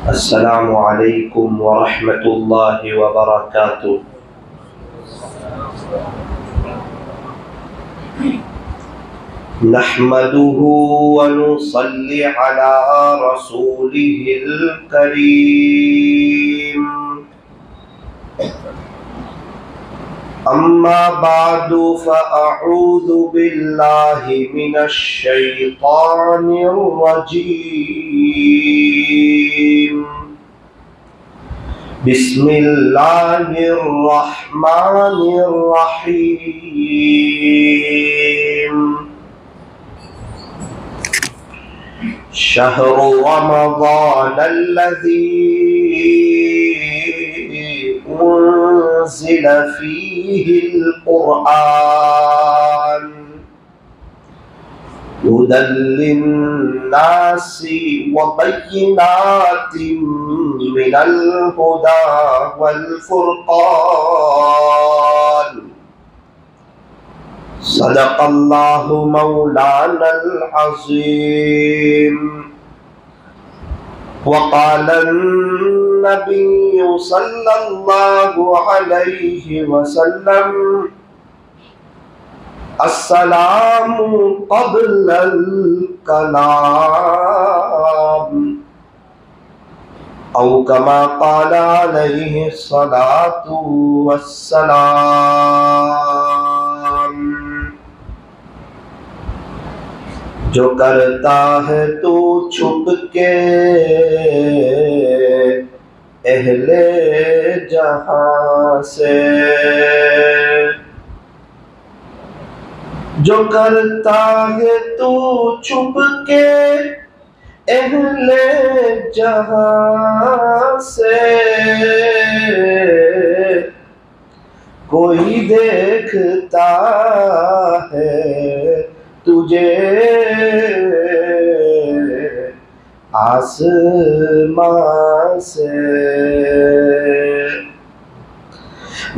अस्सलामु अलैकुम व रहमतुल्लाहि व बरकातुहू। नहमदुहु व नुसल्ली अला रसूलिहिल करीम। अम्मा बादु फ़अऊज़ु बिल्लाहि मिनश शैतानिर रजीम। बिस्मिल्लाहिर रहमानिर रहीम। शहरु रमज़ानल्लज़ी उन्ज़िल फ़ीहिल क़ुरआन हुदल लिन्नासि व बय्यिनातिम मिनल हुदा वल फ़ुरक़ान। सदक़ल्लाहु मौलानल अज़ीम। वक़ालन नबिय्यु सल्लल्लाहु अलैहि वसल्लम अस्सलामु क़ब्लल कलाम औ कमा क़ाल अलैहि सलातु वस्सलाम। जो करता है तू छुप के अहले जहां से, जो करता है तू छुप के अहले जहां से, कोई देखता है तुझे आसमां से।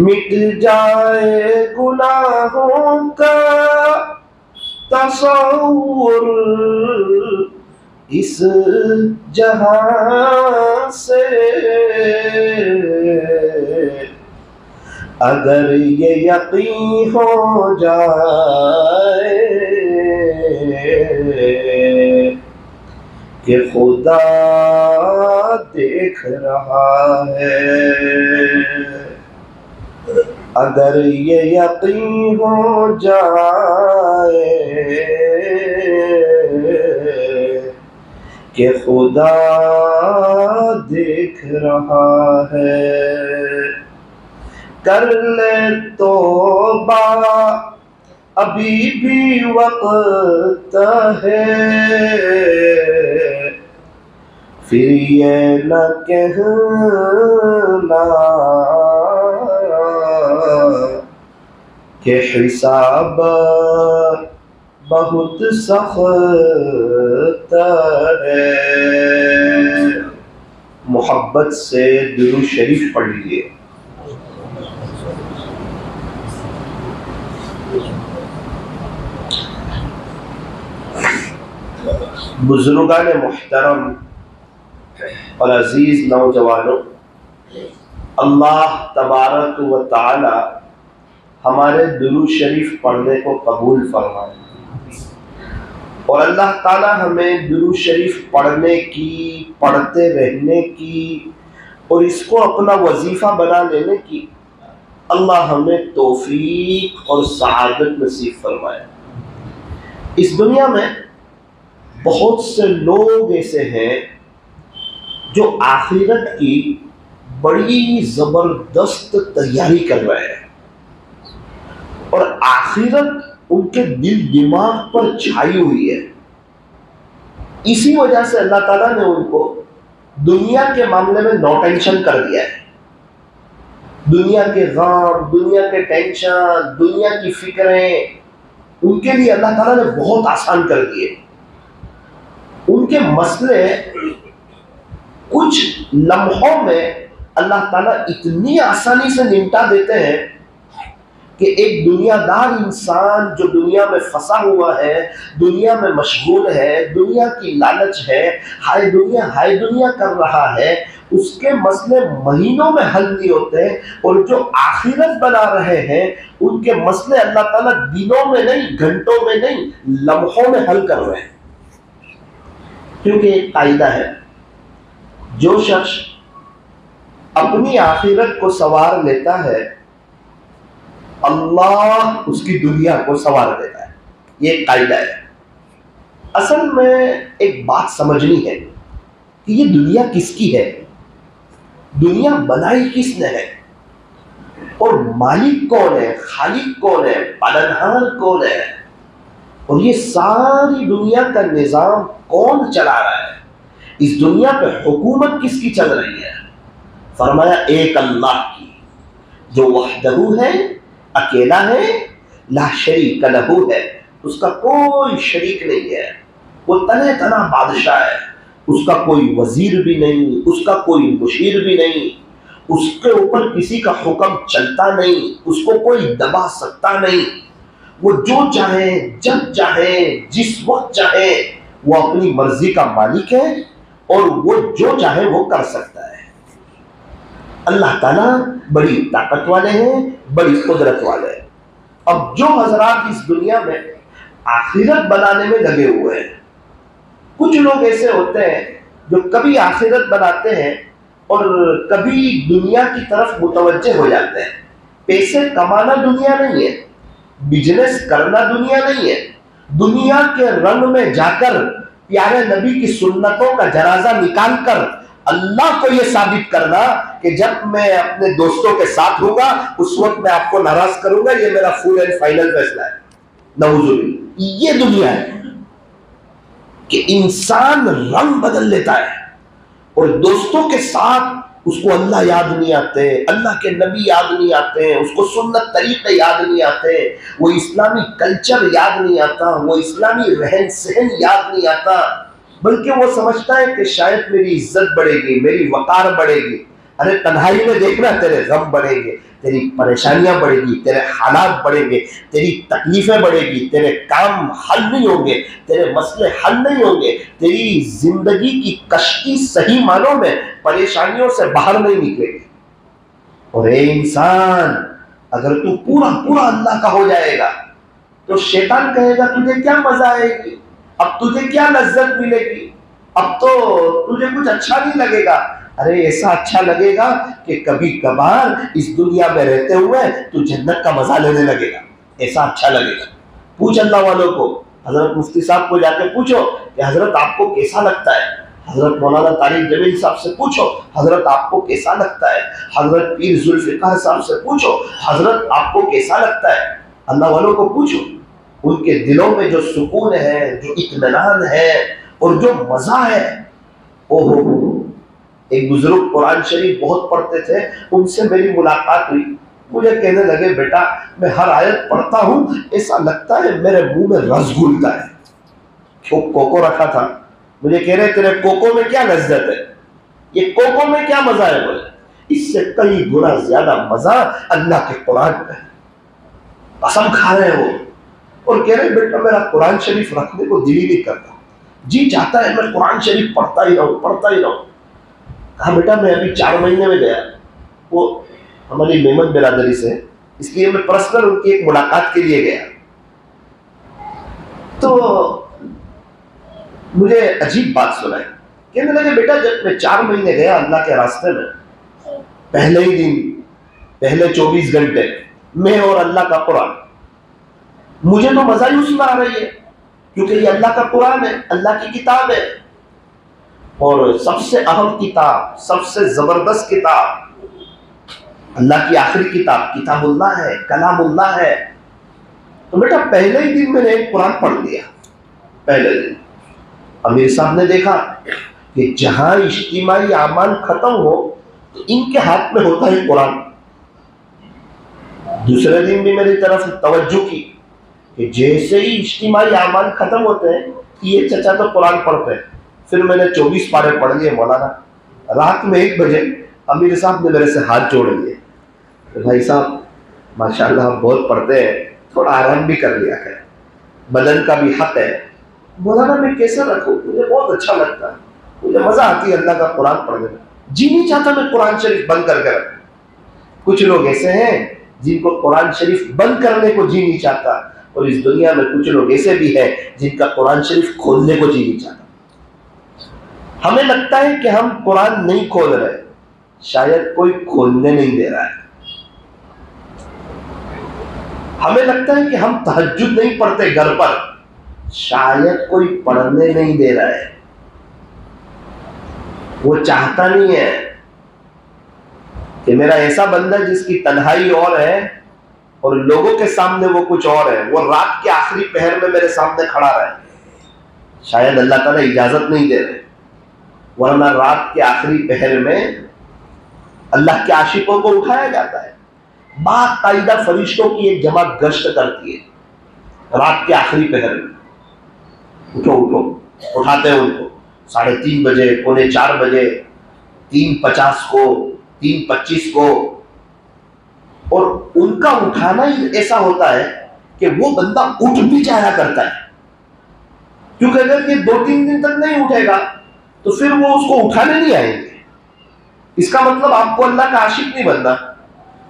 मिट जाए गुनाहों का तसव्वुर इस जहां से, अगर ये यकीन हो जाए कि खुदा देख रहा है, अगर ये यकीन हो जाए कि खुदा देख रहा है, कर ले तौबा अभी भी वक्त है, फिर ये न कहना कि हिसाब बहुत सख्त है। मोहब्बत से दुरूद शरीफ पढ़ लीजिए। बुजुर्गान मुहतरम और अजीज नौजवानों, अल्लाह तबारक व तआला हमारे दुरूद शरीफ पढ़ने को कबूल फरमाए और अल्लाह ताला हमें दुरूद शरीफ पढ़ने की, पढ़ते रहने की और इसको अपना वजीफा बना लेने की अल्लाह हमें तौफीक और सआदत नसीब फरमाए। इस दुनिया में बहुत से लोग ऐसे हैं जो आखिरत की बड़ी जबरदस्त तैयारी कर रहे हैं और आखिरत उनके दिल दिमाग पर छाई हुई है। इसी वजह से अल्लाह ताला ने उनको दुनिया के मामले में नो टेंशन कर दिया है। दुनिया के गम, दुनिया के टेंशन, दुनिया की फिक्रें उनके लिए अल्लाह ताला ने बहुत आसान कर दिए। उनके मसले कुछ लम्हों में अल्लाह ताला इतनी आसानी से निपटा देते हैं कि एक दुनियादार इंसान जो दुनिया में फंसा हुआ है, दुनिया में मशगूल है, दुनिया की लालच है, हाय दुनिया कर रहा है, उसके मसले महीनों में हल नहीं होते, और जो आखिरत बना रहे हैं उनके मसले अल्लाह ताला दिनों में नहीं, घंटों में नहीं, लम्हों में हल कर रहे हैं। क्योंकि एक कायदा है, जो शख्स अपनी आखिरत को संवार लेता है, अल्लाह उसकी दुनिया को संवार देता है। ये एक कायदा है। असल में एक बात समझनी है कि ये दुनिया किसकी है, दुनिया बनाई किसने है, और मालिक कौन है, खालिक कौन है, पालनहार कौन है, और ये सारी दुनिया का निजाम कौन चला रहा है, इस दुनिया पे हुकूमत किसकी चल रही है। फरमाया एक अल्लाह की, जो वहदहू है, अकेला है, ला शरीक लहू है, उसका कोई शरीक नहीं है, वो तने तना बादशाह है, उसका कोई वजीर भी नहीं, उसका कोई मुशीर भी नहीं, उसके ऊपर किसी का हुक्म चलता नहीं, उसको कोई दबा सकता नहीं, वो जो चाहे, जब चाहे, जिस वक्त चाहे, वो अपनी मर्जी का मालिक है, और वो जो चाहे वो कर सकता है। अल्लाह ताला बड़ी ताकत वाले हैं, बड़ी कुदरत वाले हैं। अब जो हजरात इस दुनिया में आखिरत बनाने में लगे हुए हैं, कुछ लोग ऐसे होते हैं जो कभी आखिरत बनाते हैं और कभी दुनिया की तरफ मुतवज्जे हो जाते हैं। पैसे कमाना दुनिया नहीं है, बिजनेस करना दुनिया नहीं है, दुनिया के रंग में जाकर प्यारे नबी की सुन्नतों का जनाजा निकाल कर अल्लाह को यह साबित करना कि जब मैं अपने दोस्तों के साथ होगा उस वक्त मैं आपको नाराज करूंगा, ये मेरा फुल एंड फाइनल फैसला है। नऊजुबिल्लाह, ये दुनिया है कि इंसान रंग बदल लेता है और दोस्तों के साथ उसको अल्लाह याद नहीं आते, अल्लाह के नबी याद नहीं आते हैं, उसको सुन्नत तरीके याद नहीं आते, वो इस्लामी कल्चर याद नहीं आता, वो इस्लामी रहन सहन याद नहीं आता, बल्कि वो समझता है कि शायद मेरी इज्जत बढ़ेगी, मेरी वकार बढ़ेगी। अरे तन्हाई में देखना, तेरे गम बढ़ेंगे, तेरी परेशानियां बढ़ेगी, तेरे हालात बढ़ेंगे, तेरी तकलीफें बढ़ेगी, तेरे काम हल नहीं होंगे, तेरे मसले हल नहीं होंगे, तेरी जिंदगी की कश्ती सही मानों में परेशानियों से बाहर नहीं निकलेगी। और ए इंसान, अगर तू पूरा पूरा अल्लाह का हो जाएगा तो शैतान कहेगा तुझे क्या मजा आएगी, अब तुझे क्या लज्जत मिलेगी, अब तो तुझे कुछ अच्छा नहीं लगेगा। अरे ऐसा अच्छा लगेगा कि कभी कभार इस दुनिया में रहते हुए तू जन्नत का मजा लेने लगेगा, ऐसा अच्छा लगेगा। पूछ अल्लाह वालों को, हजरत मुफ्ती साहब को जाके पूछो कि हजरत आपको कैसा लगता है, हजरत मौलाना तारिक जमील साहब से पूछो हजरत आपको कैसा लगता है, हजरत पीर जुल्फिकार साहब से पूछो हजरत आपको कैसा लगता है। अल्लाह वालों को पूछो, उनके दिलों में जो सुकून है, जो इत्मीनान है और जो मजा है। ओहो, एक बुजुर्ग कुरान शरीफ बहुत पढ़ते थे, उनसे मेरी मुलाकात हुई, मुझे कहने लगे बेटा मैं हर आयत पढ़ता हूँ, ऐसा लगता है मेरे मुंह में रस घुलता है। वो कोको रखा था, मुझे कह रहे तेरे कोको में क्या लज्जत है, ये कोको में क्या मजा है। बोले इससे कई गुना ज्यादा मजा अल्लाह के कुरान में है। कसम खा रहे हैं वो और कह रहे बेटा मेरा कुरान शरीफ रखने को दिल ही नहीं करता, जी चाहता है मैं कुरान शरीफ पढ़ता ही रहूं। कहा बेटा मैं अभी 4 महीने में गया, वो हमारी मेमन बिरादरी से, इसलिए मैं पर्सनल उनकी एक मुलाकात के लिए गया। तो मुझे अजीब बात सुनाई, कहने लगे बेटा जब मैं 4 महीने गया अल्लाह के रास्ते में, पहले ही दिन, पहले 24 घंटे मैं और अल्लाह का कुरान, मुझे तो मजा ही उसमें आ रही है क्योंकि ये अल्लाह का कुरान है, अल्लाह की किताब है, और सबसे अहम किताब, सबसे जबरदस्त किताब, अल्लाह की आखिरी किताब किताबुल्लाह है, कलामुल्लाह है। तो बेटा पहले ही दिन मैंने कुरान पढ़ लिया, पहले दिन। अमीर साहब ने देखा कि जहां इज्तिमाई आमाल खत्म हो तो इनके हाथ में होता है कुरान। दूसरे दिन भी मेरी तरफ तवज्जो की कि जैसे ही इज्तिमाई आमाल खत्म होते हैं ये चचा तो कुरान पढ़ते हैं। फिर मैंने 24 पारे पढ़ लिए मौलाना। रात में 1 बजे अमीर साहब ने मेरे से हाथ जोड़ लिए, भाई साहब माशाल्लाह आप बहुत पढ़ते हैं, थोड़ा आराम भी कर लिया करें, बदन का भी हक है। मौलाना मैं कैसे रखूँ, मुझे बहुत अच्छा लगता है, मुझे मजा आती है अल्लाह का कुरान पढ़ने में, जी नहीं चाहता मैं कुरान शरीफ बंद करके रखूं। कुछ लोग ऐसे हैं जिनको कुरान शरीफ बंद करने को जी नहीं चाहता, और इस दुनिया में कुछ लोग ऐसे भी हैं जिनका कुरान शरीफ खोलने को जी नहीं चाहता। हमें लगता है कि हम कुरान नहीं खोल रहे, शायद कोई खोलने नहीं दे रहा है। हमें लगता है कि हम तहज्जुद नहीं पढ़ते घर पर, शायद कोई पढ़ने नहीं दे रहा है। वो चाहता नहीं है कि मेरा ऐसा बंदा जिसकी तन्हाई और है और लोगों के सामने वो कुछ और है, वो रात के आखिरी पहर में मेरे सामने खड़ा रहे। शायद अल्लाह ताला इजाजत नहीं दे रहे, वरना रात के आखिरी पहर में अल्लाह के आशिकों को उठाया जाता है। बाकायदा फरिश्तों की एक जमात गश्त करती है रात के आखिरी पहर में, उठो उठो, उठाते हैं उनको 3:30 बजे, 3:45 बजे, 3:50 को, 3:25 को। और उनका उठाना ही ऐसा होता है कि वो बंदा उठ भी जाया करता है, क्योंकि अगर ये 2-3 दिन तक नहीं उठेगा तो फिर वो उसको उठाने नहीं आएंगे। इसका मतलब आपको अल्लाह का आशिक नहीं बनना।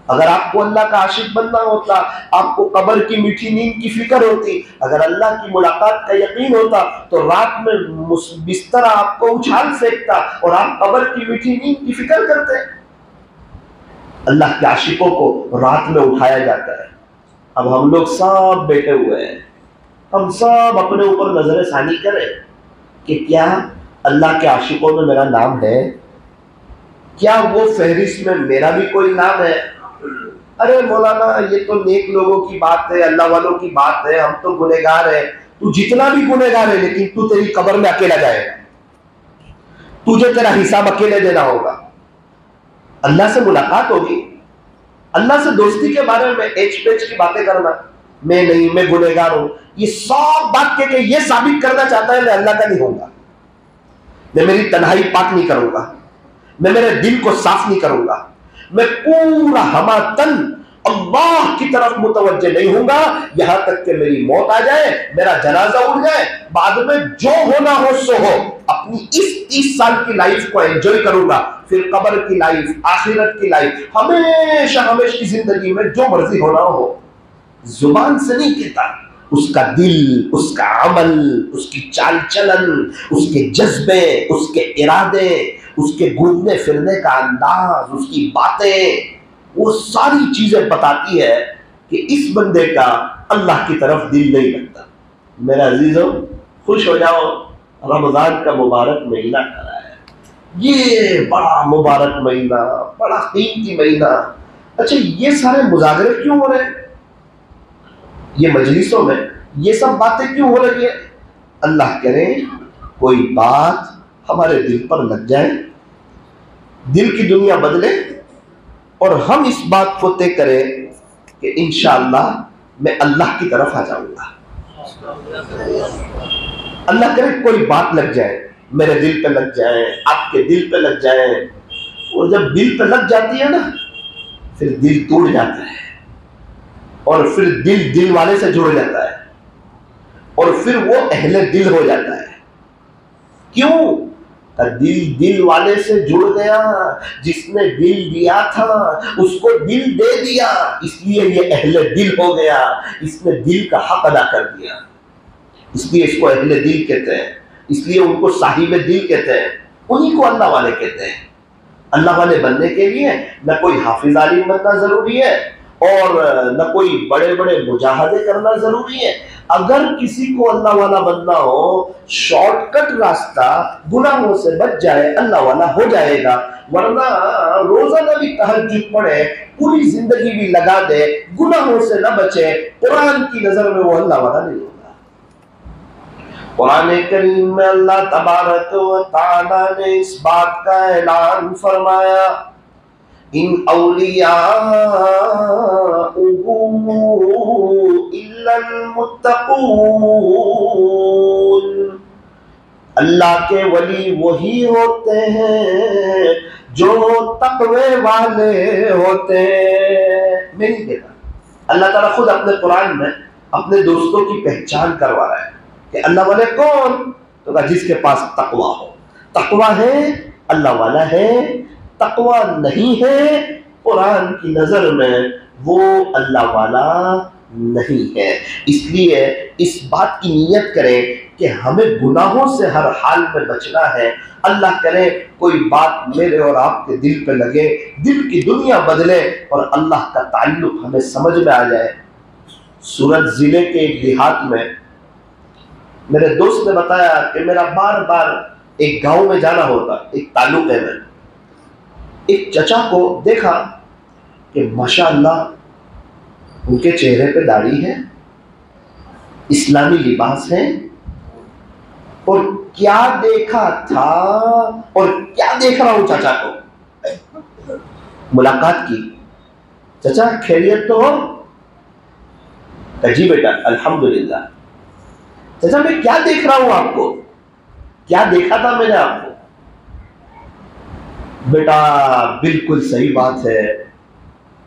अगर आपको अल्लाह का आशिक बनना होता, आपको कब्र की मीठी नींद की फिक्र होती, अगर अल्लाह की मुलाकात का यकीन होता, तो रात में बिस्तर आपको उछाल फेंकता और आप कब्र की मीठी नींद की फिक्र करते। अल्लाह के आशिकों को रात में उठाया जाता है। अब हम लोग सब बैठे हुए हैं, हम सब अपने ऊपर नजर सानी करें कि क्या अल्लाह के आशिकों में मेरा नाम है, क्या वो फहरिस्त में मेरा भी कोई नाम है। अरे मौलाना ये तो नेक लोगों की बात है, अल्लाह वालों की बात है, हम तो गुनहगार है। तू जितना भी गुनहगार है, लेकिन तू तेरी कब्र में अकेला जाएगा, तुझे तेरा हिसाब अकेले देना होगा। अल्लाह से मुलाकात होगी, अल्लाह से दोस्ती के बारे में एच पेच की बातें करना, मैं नहीं, मैं गुनहगार हूं, ये सब बात के ये साबित करना चाहता है मैं अल्लाह का नहीं होऊंगा, मैं मेरी तन्हाई पाक नहीं करूंगा, मैं मेरे दिल को साफ नहीं करूंगा, मैं पूरा हमातन अल्लाह की तरफ मुतवज्जे नहीं होऊंगा, यहां तक कि मेरी मौत आ जाए, मेरा जनाजा उड़ जाए, बाद में जो होना हो सो हो। अपनी इस 30 साल की लाइफ को एंजॉय करूंगा, फिर कब्र की लाइफ, आखिरत की लाइफ, हमेशा हमेशा की जिंदगी में जो मर्जी होना हो। जुबान से नहीं कहता, उसका दिल, उसका अमल, उसकी चाल चलन, उसके जज्बे, उसके इरादे, उसके घूमने फिरने का अंदाज, उसकी बातें, वो सारी चीजें बताती है कि इस बंदे का अल्लाह की तरफ दिल नहीं लगता। मेरा अजीजों, खुश हो जाओ, रमजान का मुबारक महीना खड़ा है, ये बड़ा मुबारक महीना, बड़ा कीमती महीना। अच्छा, ये सारे मुजागरे क्यों हो रहे हैं, ये मजलिसों में ये सब बातें क्यों हो रही है? अल्लाह करे कोई बात हमारे दिल पर लग जाए, दिल की दुनिया बदले और हम इस बात को तय करें कि इंशाअल्लाह मैं अल्लाह की तरफ आ जाऊंगा। अल्लाह करे कोई बात लग जाए, मेरे दिल पे लग जाए, आपके दिल पे लग जाए, और जब दिल पे लग जाती है ना, फिर दिल टूट जाता है, और फिर दिल दिल वाले से जुड़ जाता है, और फिर वो अहले दिल हो जाता है। क्यों? दिल दिल वाले से जुड़ गया, जिसने दिल दिया था उसको दिल दे दिया, इसलिए ये अहले दिल हो गया, इसने दिल का हक अदा कर दिया, इसलिए इसको अहले दिल कहते हैं, इसलिए उनको साहिब दिल कहते हैं, उन्हीं को अल्लाह वाले कहते हैं। अल्लाह वाले बनने के लिए न कोई हाफिज आलिम बनना जरूरी है और न कोई बड़े बड़े मुजाहदे करना जरूरी है। अगर किसी को अल्लाह वाला बनना हो, शॉर्टकट रास्ता, गुनाहों से बच जाए, अल्लाह वाला हो जाएगा। वरना रोजाना भी तहज्जुद पढ़े, पूरी जिंदगी भी लगा दे, गुनाहों से न बचे, कुरान की नजर में वो अल्लाह वाला नहीं होगा। कुरान करीम में अल्लाह तबारक व तआला ने इस बात का ऐलान फरमाया, इन औलिया इल्लल मुत्तकून, अल्लाह के वली वही होते हैं जो तकवे वाले होते हैं। मैं नहीं कहता, अल्लाह ताला खुद अपने कुरान में अपने दोस्तों की पहचान करवा रहा है कि अल्लाह वाले कौन, तो कहा जिसके पास तकवा हो। तकवा है अल्लाह वाला है, तकवा नहीं है कुरान की नजर में वो अल्लाह वाला नहीं है। इसलिए इस बात की नीयत करें कि हमें गुनाहों से हर हाल में बचना है। अल्लाह करे कोई बात मेरे और आपके दिल पे लगे, दिल की दुनिया बदले और अल्लाह का ताल्लुक हमें समझ में आ जाए। सूरत जिले के एक देहात में मेरे दोस्त ने बताया कि मेरा बार बार एक गांव में जाना होता, एक ताल्लुके में। एक चचा को देखा कि माशाअल्लाह उनके चेहरे पे दाढ़ी है, इस्लामी लिबास है, और क्या देखा था और क्या देख रहा हूं चाचा को। मुलाकात की, चाचा खैरियत तो हो? जी बेटा अल्हम्दुलिल्लाह। चाचा मैं क्या देख रहा हूं आपको, क्या देखा था मैंने आपको? बेटा बिल्कुल सही बात है,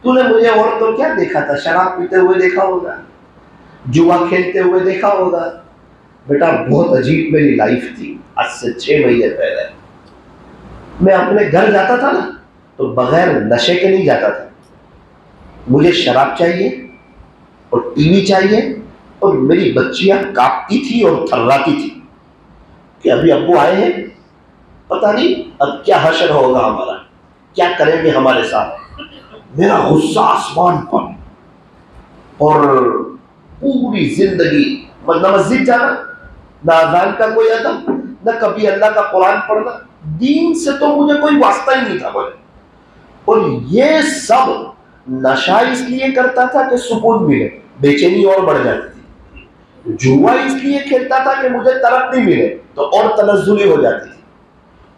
तूने मुझे और तो क्या देखा था, शराब पीते हुए देखा होगा, जुआ खेलते हुए देखा होगा। बेटा बहुत अजीब मेरी लाइफ थी। आज से 6 महीने पहले मैं अपने घर जाता था ना, तो बगैर नशे के नहीं जाता था। मुझे शराब चाहिए और टीवी चाहिए, और मेरी बच्चियां कांपती थी और थर्राती थी कि अभी अब्बू आए हैं, पता नहीं अब क्या हश्र होगा हमारा, क्या करेंगे हमारे साथ। मेरा गुस्सा आसमान पर, और पूरी जिंदगी न मस्जिद जाना, ना अज़ान का कोई अदब, ना कभी अल्लाह का कुरान पढ़ना, दीन से तो मुझे कोई वास्ता ही नहीं था बोले। और ये सब नशा इसलिए करता था कि सुकून मिले, बेचैनी और बढ़ जाती थी। जुआ इसलिए खेलता था कि मुझे तरक्की मिले, तो और तनज़्ज़ुली हो जाती थी।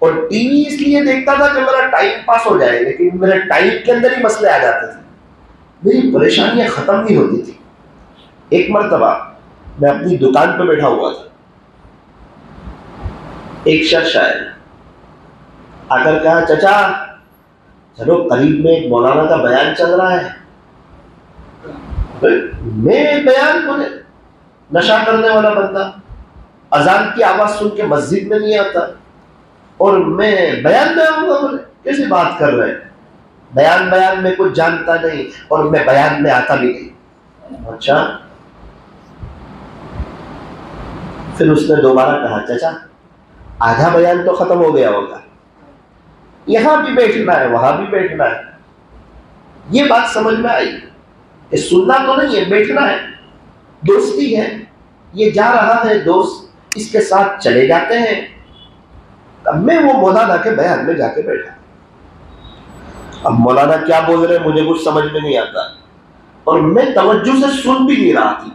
और टीवी इसलिए देखता था कि मेरा टाइम पास हो जाए, लेकिन मेरे टाइम के अंदर ही मसले आ जाते थे, मेरी परेशानियां खत्म नहीं होती थी। एक मर्तबा मैं अपनी दुकान पर बैठा हुआ था, एक शख्स आया, आकर कहा चाचा चलो करीब में एक मौलाना का बयान चल रहा है। मैं बयान बोले, नशा करने वाला बंदा अजान की आवाज सुन के मस्जिद में नहीं आता, और मैं बयान में आऊंगा बोले, कैसी बात कर रहे हैं, बयान में कुछ जानता नहीं और मैं बयान में आता भी नहीं। अच्छा, फिर उसने दोबारा कहा चाचा आधा बयान तो खत्म हो गया होगा, यहां भी बैठना है वहां भी बैठना है। ये बात समझ में आई कि सुनना तो नहीं है, बैठना है, दोस्ती है, ये जा रहा है दोस्त, इसके साथ चले जाते हैं। अब मैं वो मौलाना के बयान में जाके बैठा, अब मौलाना क्या बोल रहे हैं मुझे कुछ समझ में नहीं आता, और मैं तवज्जो से सुन भी नहीं रहा थी,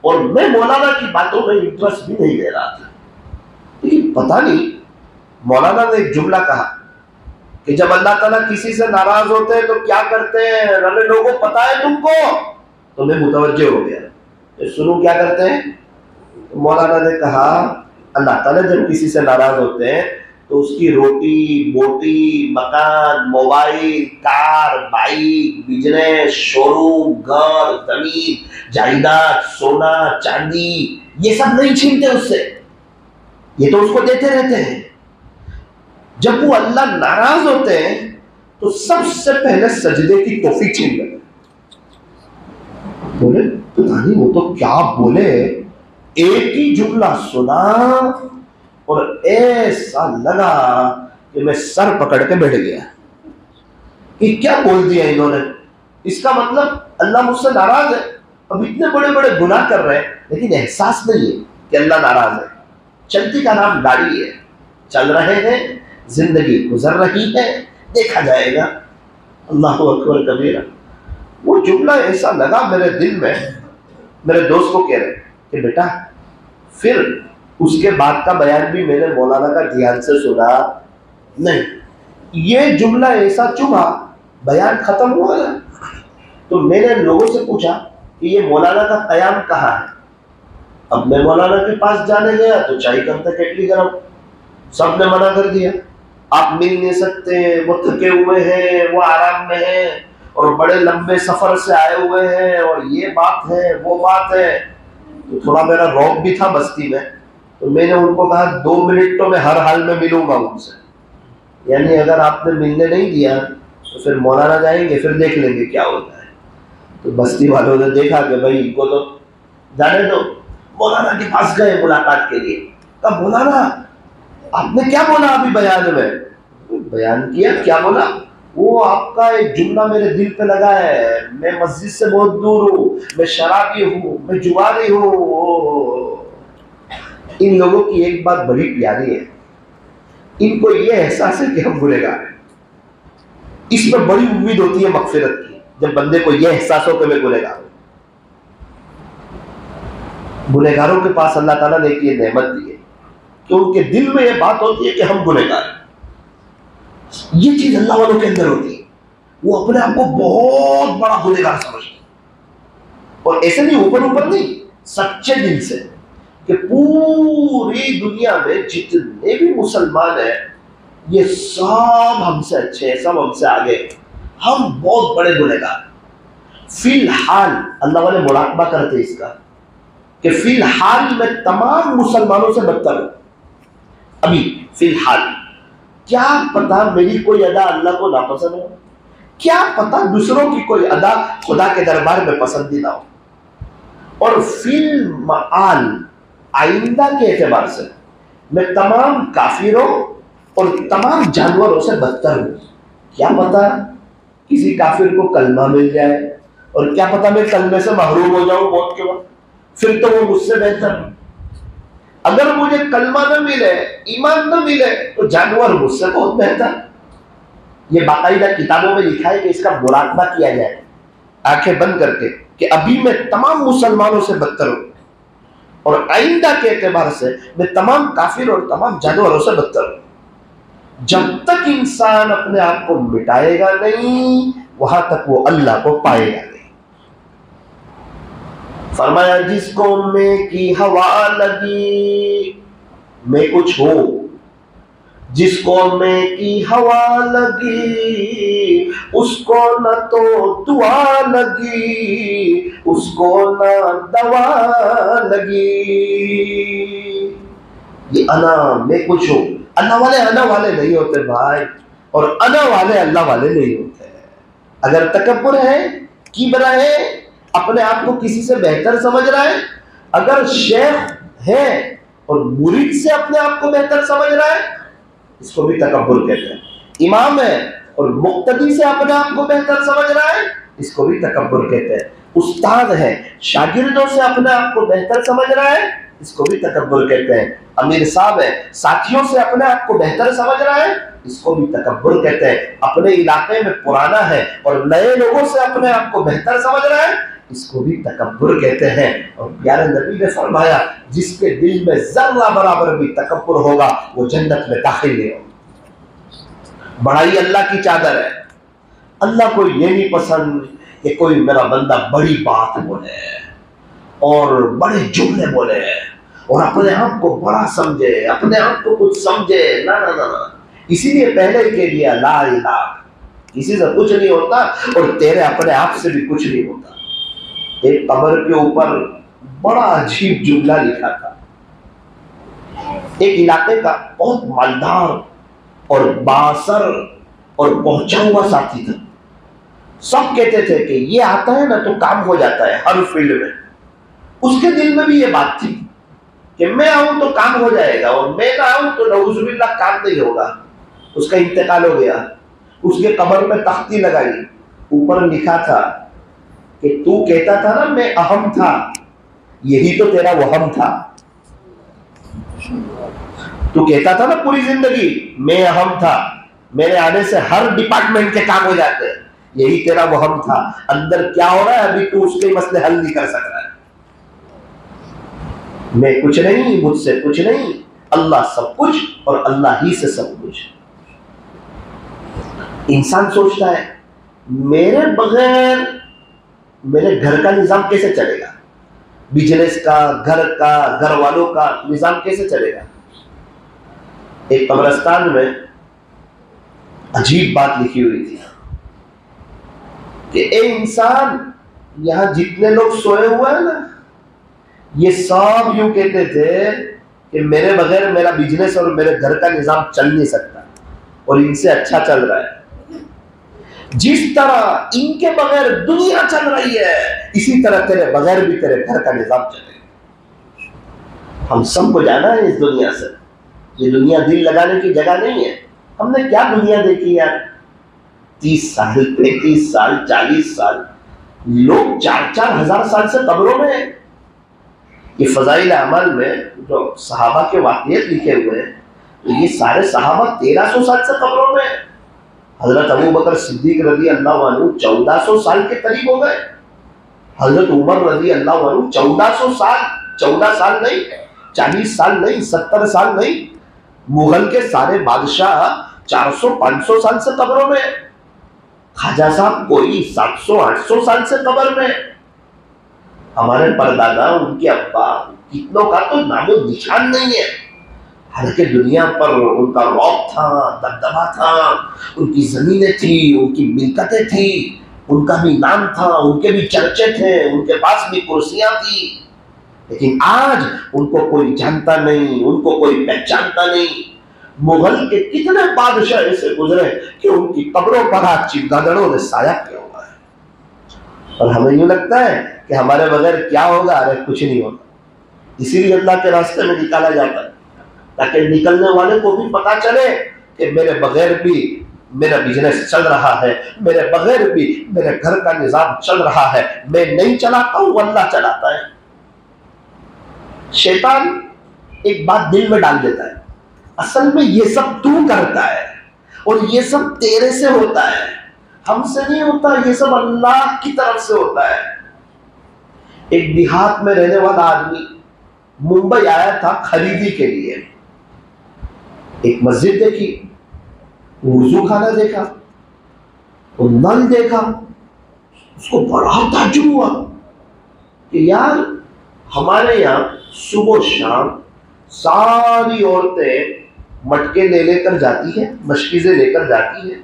और मैं मौलाना की बातों में इंटरेस्ट भी नहीं ले रहा था। लेकिन पता नहीं मौलाना ने एक जुमला कहा कि जब अल्लाह ताला किसी से नाराज होते हैं तो क्या करते हैं, अरे लोगों पता है तुमको? तो मैं मुतवज्जे हो गया, तो सुनो क्या करते हैं। तो मौलाना ने कहा अल्लाह ताला जब किसी से नाराज होते हैं तो उसकी रोटी बोटी, मकान, mobile, car, bike, business, showroom, घर, जमीन, जायदाद, सोना चांदी, ये सब नहीं छीनते उससे, ये तो उसको देते रहते हैं। जब वो अल्लाह नाराज होते हैं तो सबसे पहले सजदे की तौफीक छीन लेते। बोले पता नहीं वो तो क्या बोले, एक ही जुमला सुना और ऐसा लगा कि मैं सर पकड़ के बैठ गया कि क्या बोल दिया इन्होंने। इसका मतलब अल्लाह मुझसे नाराज है। अब इतने बड़े बड़े गुनाह कर रहे हैं लेकिन एहसास नहीं है कि अल्लाह नाराज है। चलती का नाम गाड़ी है, चल रहे हैं, जिंदगी गुजर रही है, देखा जाएगा। अल्लाह अकबर कबीरा। वो जुमला ऐसा लगा मेरे दिल में। मेरे दोस्त को कह रहे कि बेटा, फिर उसके बाद का बयान भी मैंने मौलाना का ध्यान से सुना नहीं, ये जुमला ऐसा चुभा, बयान खत्म हुआ ना। तो मैंने लोगों से पूछा कि ये मौलाना का कयाम कहाँ है। अब मैं मौलाना के पास जाने गया तो चाय करता केटली गरम, सबने मना कर दिया, आप मिल नहीं सकते, वो थके हुए हैं, वो आराम में हैं, और बड़े लंबे सफर से आए हुए हैं और ये बात है वो बात है। तो थोड़ा मेरा रौब भी था बस्ती में, तो मैंने उनको कहा 2 मिनट तो मैं हर हाल में मिलूंगा उनसे, यानी अगर आपने मिलने नहीं दिया तो फिर मौलाना जाएंगे, फिर देख लेंगे क्या होता है। तो बस्ती वालों ने देखा कि भाई इनको तो जाने दो, मौलाना के पास गए मुलाकात के लिए। कब मौलाना आपने क्या बोला अभी बयान में? बयान किया, क्या बोला? वो आपका एक जुमला मेरे दिल पे लगा है, मैं मस्जिद से बहुत दूर हूँ, मैं शराबी हूँ, मैं जुआरी हूँ। इन लोगों की एक बात बड़ी प्यारी है, इनको ये एहसास है कि हम गुनहगार हैं। इसमें बड़ी उम्मीद होती है मगफिरत की, जब बंदे को ये एहसास हो कि मैं गुनहगार हूं। गुनहगारों के पास अल्लाह ताला ने एक ये नेमत दी है कि उनके दिल में ये बात होती है कि हम गुनहगार हैं। ये चीज अल्लाह वालों के अंदर होती है, वो अपने आप को बहुत बड़ा गुनहगार समझते हैं। और ऐसे नहीं ऊपर ऊपर नहीं, सच्चे दिल से, कि पूरी दुनिया में जितने भी मुसलमान हैं ये सब हमसे अच्छे हैं, सब हमसे आगे, हम बहुत बड़े गुनहगार। फिलहाल अल्लाह वाले मुराकबा करते हैं इसका कि फिलहाल मैं तमाम मुसलमानों से बदतर हूं। अभी फिलहाल क्या पता मेरी कोई अदा अल्लाह को नापसंद हो, क्या पता दूसरों की कोई अदा खुदा के दरबार में पसंदीदा हो। और फिलहाल आइंदा के एतबार से मैं तमाम काफिरों और तमाम जानवरों से बदतर हूं। क्या पता किसी काफिर को कलमा मिल जाए, और क्या पता मैं कलमे से महरूम हो जाऊं मौत के वक्त, फिर तो वो मुझसे बेहतर है। अगर मुझे कलमा न मिले, ईमान न मिले, तो जानवर मुझसे बहुत बेहतर। ये बाकायदा किताबों में लिखा है कि इसका मुराकबा किया जाए आंखें बंद करके कि अभी मैं तमाम मुसलमानों से बदतर हूं, और आइंदा के एतबार से मैं तमाम काफिर और तमाम जानवरों से बदतर हूं। जब तक इंसान अपने आप को मिटाएगा नहीं, वहां तक वो अल्लाह को पाएगा नहीं। फरमाया जिसको मैं की हवा लगी, मैं कुछ हूं, जिसको मैं की हवा लगी, उसको न तो दुआ लगी, उसको न दवा लगी। ये अना मैं कुछ हूं, अल्लाह वाले अना वाले नहीं होते भाई, और अना वाले अल्लाह वाले नहीं होते। अगर तकब्बुर है, किब्र है, अपने आप को किसी से बेहतर समझ रहा है, अगर शेख है और मुरीद से अपने आप को बेहतर समझ रहा है, इसको भी तकब्बुर कहते हैं। इमाम है और मुक्तदी से अपने आप को बेहतर समझ रहा है, इसको भी तकब्बुर कहते हैं। उस्ताद है, शागिर्दों से अपने आप को बेहतर समझ रहा है, इसको भी तकब्बुर कहते हैं। अमीर साहब है, साथियों से अपने आप को बेहतर समझ रहा है, इसको भी तकब्बुर कहते हैं। अपने इलाके में पुराना है और नए लोगों से अपने आप को बेहतर समझ रहा है, इसको भी तकब्बुर कहते हैं। और प्यारे नबी ने फरमाया जिसके दिल में जर्रा बराबर भी तकब्बुर होगा वो जन्नत में दाखिल नहीं होगा। बड़ाई अल्लाह की चादर है। अल्लाह को ये नहीं पसंद कि कोई मेरा बंदा बड़ी बात बोले और बड़े जुमले बोले और अपने आप को बड़ा समझे, अपने आप को कुछ समझे। ना ना ना ना, इसीलिए पहले के लिए ला इलाहा, किसी से कुछ नहीं होता और तेरे अपने आप से भी कुछ नहीं होता। एक कब्र के ऊपर बड़ा अजीब जुमला लिखा था। एक इलाके का बहुत मालदार और बासर और पहुंचा हुआ साथी था। सब कहते थे कि ये आता है ना तो काम हो जाता है हर फील्ड में। उसके दिल में भी ये बात थी कि मैं आऊं तो काम हो जाएगा और मैं ना आऊं तो नऊजुबिल्लाह काम नहीं होगा। उसका इंतकाल हो गया। उसके कब्र में तख्ती लगाई, ऊपर लिखा था कि तू कहता था ना मैं अहम था, यही तो तेरा वहम था। तू कहता था ना पूरी जिंदगी मैं अहम था, मेरे आने से हर डिपार्टमेंट के काम हो जाते हैं, यही तेरा वहम था। अंदर क्या हो रहा है अभी तू उसके मसले हल नहीं कर सक रहा है। मैं कुछ नहीं, मुझसे कुछ नहीं, अल्लाह सब कुछ और अल्लाह ही से सब कुछ। इंसान सोचता है मेरे बगैर मेरे घर का निजाम कैसे चलेगा, बिजनेस का, घर का, घर वालों का निजाम कैसे चलेगा। एक कब्रिस्तान में अजीब बात लिखी हुई थी। कि ए इंसान, यहां जितने लोग सोए हुए हैं ना, ये सब यूं कहते थे कि मेरे बगैर मेरा बिजनेस और मेरे घर का निजाम चल नहीं सकता, और इनसे अच्छा चल रहा है। जिस तरह इनके बगैर दुनिया चल रही है, इसी तरह तेरे बगैर भी तेरे घर का निजाम चलेगा। हम सबको जाना है इस दुनिया से। ये दुनिया दिल लगाने की जगह नहीं है। हमने क्या दुनिया देखी यार, 30 साल 35 साल 40 साल, लोग 4-4 हजार साल से कब्रों में हैं। ये फजाइल अमल में जो सहाबा के वाक़ियात लिखे हुए हैं, तो ये सारे सहाबा 1300 साल से कब्रों में हैं। हजरत अबू बकर सिद्दीक रज़ी अल्लाह अन्हु 1400 साल के करीब हो गए। हजरत उमर रज़ी अल्लाह अन्हु 1400 साल, 14 साल नहीं, 40 साल नहीं, 70 साल नहीं, मुगल के सारे बादशाह 400-500 साल से कब्रों में। ख्वाजा साहब कोई 700-800 साल से कब्र में। हमारे परदादा, उनके अब्बा, कितनों का तो नामो निशान नहीं है। हालांकि दुनिया पर उनका रौब था, दबदबा था, उनकी जमीनें थी, उनकी मिल्कतें थी, उनका भी नाम था, उनके भी चर्चे थे, उनके पास भी कुर्सियां थी। लेकिन आज उनको कोई जानता नहीं, उनको कोई पहचानता नहीं। मुगल के कितने बादशाह ऐसे गुजरे कि उनकी कब्रों पर आज चमगादड़ों ने साया किया हुआ है। और हमें यूं लगता है कि हमारे बगैर क्या होगा, अरे कुछ नहीं होगा। इसीलिए अल्लाह के रास्ते में निकाला जाता है, ताकि निकलने वाले को भी पता चले कि मेरे बगैर भी मेरा बिजनेस चल रहा है, मेरे बगैर भी मेरे घर का निजाम चल रहा है। मैं नहीं चलाता हूं, अल्लाह चलाता है। शैतान एक बात दिल में डाल देता है, असल में ये सब तू करता है और ये सब तेरे से होता है, हमसे नहीं होता, ये सब अल्लाह की तरफ से होता है। एक देहात में रहने वाला आदमी मुंबई आया था खरीदी के लिए। एक मस्जिद देखी, वुजू खाना देखा, वो नल देखा, उसको बड़ा ताज्जुब हुआ कि यार हमारे यहाँ सुबह शाम सारी औरतें मटके ले लेकर जाती है, मशकीज़ें लेकर जाती है,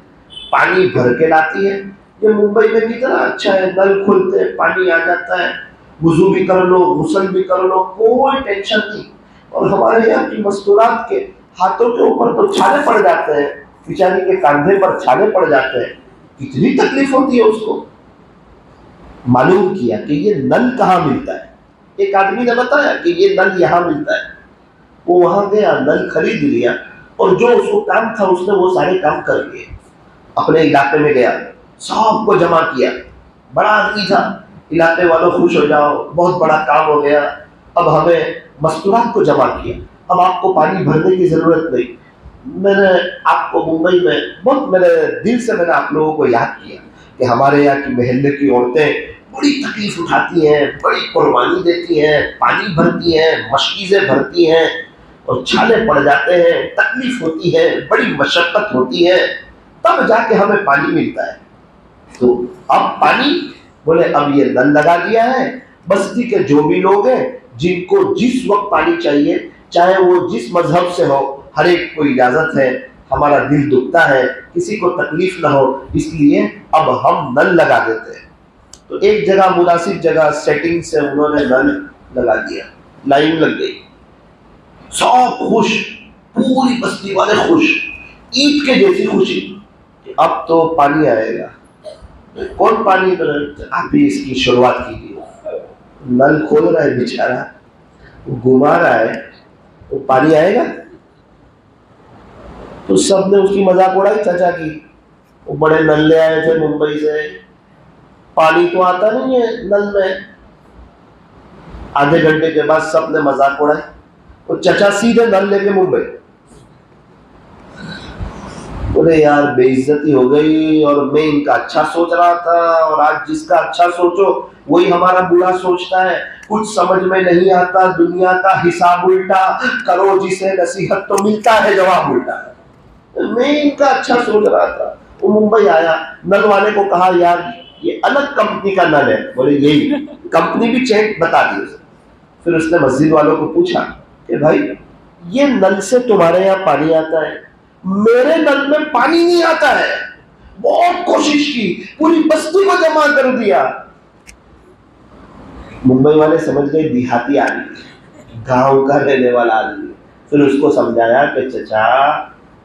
पानी भर के लाती है। ये मुंबई में कितना अच्छा है, नल खुलते हैं, पानी आ जाता है, वुजू भी कर लो, गुस्ल भी कर लो, कोई टेंशन नहीं। और हमारे यहाँ की मस्तूरात के हाथों के ऊपर तो छाले पड़ जाते हैं, बेचारी के कंधे पर छाले पड़ जाते हैं, कितनी तकलीफ होती है उसको। मालूम किया कि ये नल कहाँ मिलता है। एक आदमी ने बताया कि ये नल यहाँ मिलता है। वो वहां गया, नल खरीद लिया, और जो उसको काम था उसने वो सारे काम कर लिए। अपने इलाके में गया, सबको जमा किया, बड़ा आदमी था, इलाके वालों खुश हो जाओ, बहुत बड़ा काम हो गया, अब हमें मस्तूरात को जमा किया, अब आपको पानी भरने की जरूरत नहीं। मैंने आपको मुंबई में बहुत, मेरे दिल से मैंने आप लोगों को याद किया कि हमारे यहाँ की महल्ले की औरतें बड़ी तकलीफ उठाती हैं, बड़ी कुर्बानी देती हैं, पानी भरती हैं, मशकीज़ें भरती हैं, और छाले पड़ जाते हैं, तकलीफ होती है, बड़ी मशक्कत होती है, तब जाके हमें पानी मिलता है। तो अब पानी, बोले अब ये नल लगा दिया है, बस्ती के जो भी लोग हैं जिनको जिस वक्त पानी चाहिए, चाहे वो जिस मजहब से हो, हर एक को इजाजत है। हमारा दिल दुखता है, किसी को तकलीफ ना हो, इसलिए अब हम नल लगा देते हैं। तो एक जगह, मुनासिब जगह सेटिंग से उन्होंने नल लगा दिया, लाइन लग गई, सब खुश, पूरी बस्ती वाले खुश, ईद के जैसी खुशी, अब तो पानी आएगा। कौन पानी, आप भी इसकी शुरुआत कीजिए। नल खोल रहा है बेचारा, घुमा रहा है, तो पानी आएगा। तो सबने उसकी मजाक उड़ाई चाचा की, वो बड़े नल ले आए थे मुंबई से, पानी तो आता नहीं है नल में। आधे घंटे के बाद सबने मजाक उड़ाई, वो चचा सीधे नल लेके मुंबई। बोले यार बेइज्जती हो गई, और मैं इनका अच्छा सोच रहा था, और आज जिसका अच्छा सोचो वही हमारा बुरा सोचता है। कुछ समझ में नहीं आता, दुनिया का हिसाब उल्टा, करो जिसे नसीहत तो मिलता है जवाब उल्टा। मैं इनका अच्छा सोच रहा था। वो मुंबई आया, नल वाले को कहा यार ये अलग कंपनी का नल है। बोले यही, कंपनी भी चेक बता दी उसे। फिर उसने मस्जिद वालों को पूछा कि भाई ये नल से तुम्हारे यहाँ पानी आता है, मेरे नल में पानी नहीं आता है। बहुत कोशिश की, पूरी बस्ती को जमा कर दिया। मुंबई वाले समझ गए देहाती आदमी, गांव का रहने वाला आदमी। फिर उसको समझाया कि चचा,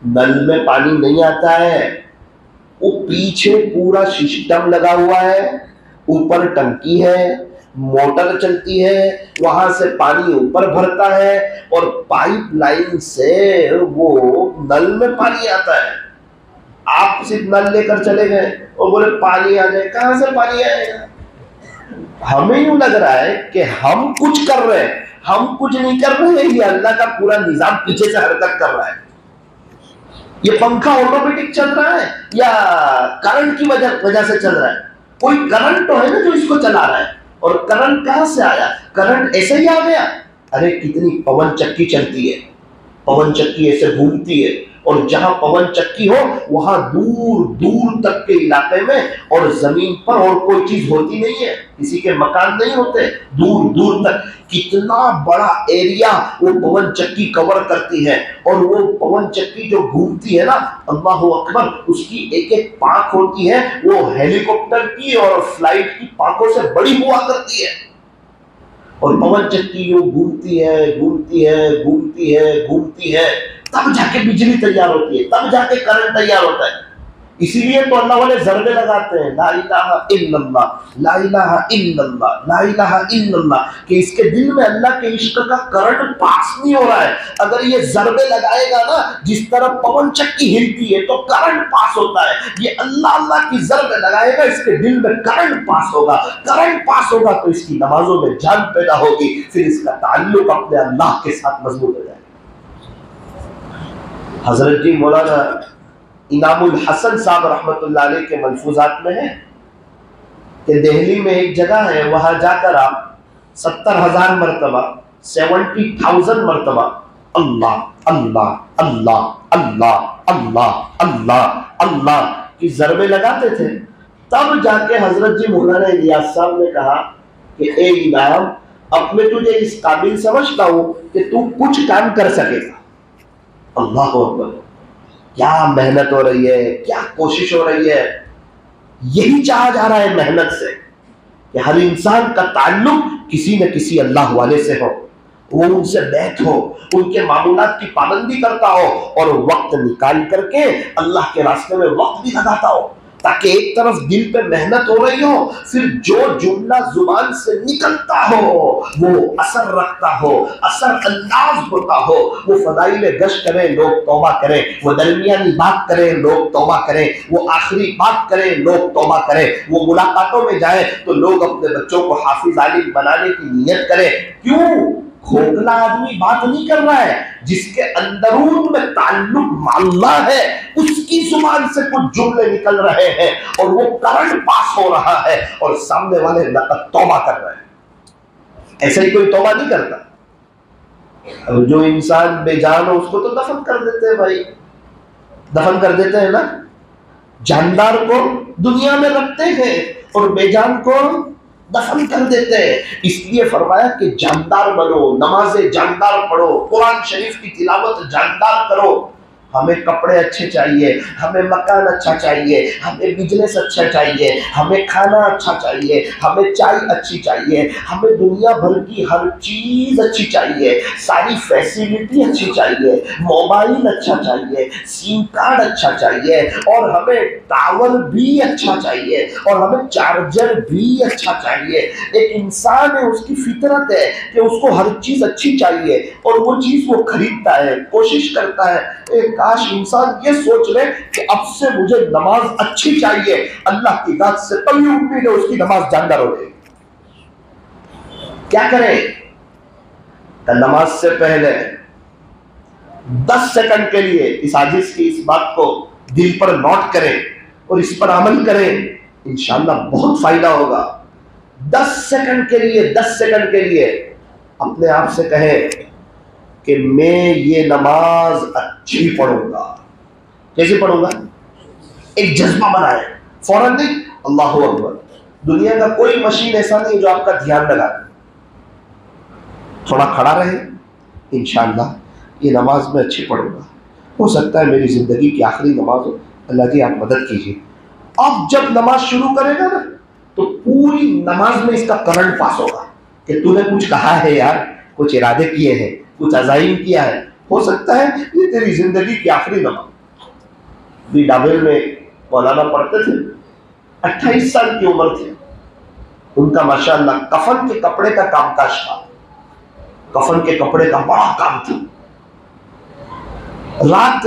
नल में पानी नहीं आता है, वो पीछे पूरा सिस्टम लगा हुआ है, ऊपर टंकी है, मोटर चलती है, वहां से पानी ऊपर भरता है और पाइपलाइन से वो नल में पानी आता है। आप सिर्फ नल लेकर चले गए और बोले पानी आ जाए, कहां से पानी आएगा? हमें यूं लग रहा है कि हम कुछ कर रहे हैं, हम कुछ नहीं कर रहे हैं, ये अल्लाह का पूरा निजाम पीछे से हरकत कर रहा है। ये पंखा ऑटोमेटिक चल रहा है या करंट की वजह से चल रहा है? कोई करंट तो है ना जो इसको चला रहा है। और करंट कहां से आया? करंट ऐसे ही आ गया? अरे कितनी पवन चक्की चलती है, पवन चक्की ऐसे घूमती है, और जहां पवन चक्की हो वहां दूर दूर तक के इलाके में और जमीन पर और कोई चीज होती नहीं है, किसी के मकान नहीं होते, दूर दूर तक कितना बड़ा एरिया वो पवन चक्की कवर करती है। और वो पवन चक्की जो घूमती है ना, अल्लाह अकबर, उसकी एक एक पांख होती है, वो हेलीकॉप्टर की और फ्लाइट की पांखों से बड़ी हुआ करती है। और पवन चक्की वो घूमती है, घूमती है, घूमती है, घूमती है, तब जाके बिजली तैयार होती है, तब जाके करंट तैयार होता है। इसीलिए तो अल्लाह वाले ज़रबे लगाते हैं, ला इलाहा इल्लल्लाह, ला इलाहा इल्लल्लाह, ला इलाहा इल्लल्लाह, कि इसके दिल में अल्लाह के इश्क का करंट पास नहीं हो रहा है। अगर ये ज़रबे लगाएगा ना, जिस तरह पवन चक्की हिलती है तो करंट पास होता है, ये अल्लाह अल्लाह की ज़रबे लगाएगा, इसके दिल में करंट पास होगा, करंट पास होगा तो इसकी नमाजों में जान पैदा होगी, फिर इसका ताल्लुक अपने अल्लाह के साथ मजबूत हो जाएगा। हजरत जी मौलाना इनामुल हसन साहब रहमतुल्लाह अलैह के मलफूजात में है कि दिल्ली में एक जगह है, वहां जाकर आप 70,000 मरतबा, 70,000 मरतबा अल्लाह अल्लाह अल्लाह अल्लाह अल्लाह अल्लाह अल्लाह की ज़रबे लगाते थे। तब जाके हजरत जी मौलाना इलियास साहब ने कहा कि ए इमाम, अब मैं तुझे इस काबिल समझता हूं कि तू कुछ काम कर सकेगा। अल्लाह अकबर, क्या मेहनत हो रही है, क्या कोशिश हो रही है। यही चाहा जा रहा है मेहनत से कि हर इंसान का ताल्लुक किसी न किसी अल्लाह वाले से हो, वो उनसे बैत हो, उनके मामूलात की पाबंदी करता हो और वक्त निकाल करके अल्लाह के रास्ते में वक्त भी लगाता हो, ताकि एक तरफ दिल पे मेहनत हो रही हो, फिर जो जुमला जुबान से निकलता हो वो असर रखता हो, असर अंदाज होता हो। वो फदाइले गश करें, लोग तौबा करें, वो दरमियानी बात करें, लोग तौबा करें, वो आखिरी बात करें, लोग तौबा करें, वो मुलाकातों में जाए तो लोग अपने बच्चों को हाफिज आलिम बनाने की नियत करें। क्यों? खोखला आदमी बात नहीं कर रहा है, जिसके अंदरून में ताल्लुक माल्ला है, उसकी जुबान से कुछ जुमले निकल रहे हैं और वो करंट पास हो रहा है और सामने वाले तौबा कर रहे हैं। ऐसे ही कोई तौबा नहीं करता। अब जो इंसान बेजान हो उसको तो दफन कर देते हैं भाई, दफन कर देते हैं ना। जानदार को दुनिया में रखते हैं और बेजान को दफन कर देते हैं। इसलिए फरमाया कि जानदार बनो, नमाज़े जानदार पढ़ो, कुरान शरीफ की तिलावत जानदार करो। हमें कपड़े अच्छे चाहिए, हमें मकान अच्छा चाहिए, हमें बिजनेस अच्छा चाहिए, हमें खाना अच्छा चाहिए, हमें चाय अच्छी चाहिए, हमें दुनिया भर की हर चीज अच्छी चाहिए, सारी फैसिलिटी अच्छी चाहिए, मोबाइल अच्छा चाहिए, सिम कार्ड अच्छा चाहिए, और हमें टावर भी अच्छा चाहिए, और हमें चार्जर भी अच्छा चाहिए। एक इंसान है, उसकी फितरत है कि उसको हर चीज अच्छी चाहिए और वो चीज वो खरीदता है, कोशिश करता है। काश इंसान ये सोच ले कि अब से मुझे नमाज अच्छी चाहिए, अल्लाह की जात से कभी उम्मीद है उसकी नमाज जानदार हो जाए। क्या करें? तो नमाज से पहले 10 सेकंड के लिए इस आजिज़ की इस बात को दिल पर नोट करें और इस पर अमल करें, इंशाअल्लाह बहुत फायदा होगा। 10 सेकंड के लिए, 10 सेकंड के लिए अपने आप से कहें कि मैं ये नमाज अच्छी पढ़ूंगा। कैसे पढ़ूंगा? एक जज्बा बनाए, फौरन नहीं, अल्लाह अकबर। दुनिया का कोई मशीन ऐसा नहीं जो आपका ध्यान लगा। थोड़ा खड़ा रहे, इंशाअल्लाह ये नमाज मैं अच्छी पढ़ूंगा। हो सकता है मेरी जिंदगी की आखिरी नमाज हो, अल्लाह जी आप मदद कीजिए, अब जब नमाज शुरू करेगा ना तो पूरी नमाज में इसका करंट पास होगा कि तूने कुछ कहा है यार, कुछ इरादे किए हैं, कुछ अज़ाइम किया है, हो सकता है ये तेरी जिंदगी की आखिरी नमाज। भी डाबेल में मौलाना पढ़ते थे, 28 साल की उम्र थी उनका, माशाअल्लाह कफन के कपड़े का कामकाज था, कफन के कपड़े का बड़ा काम था। रात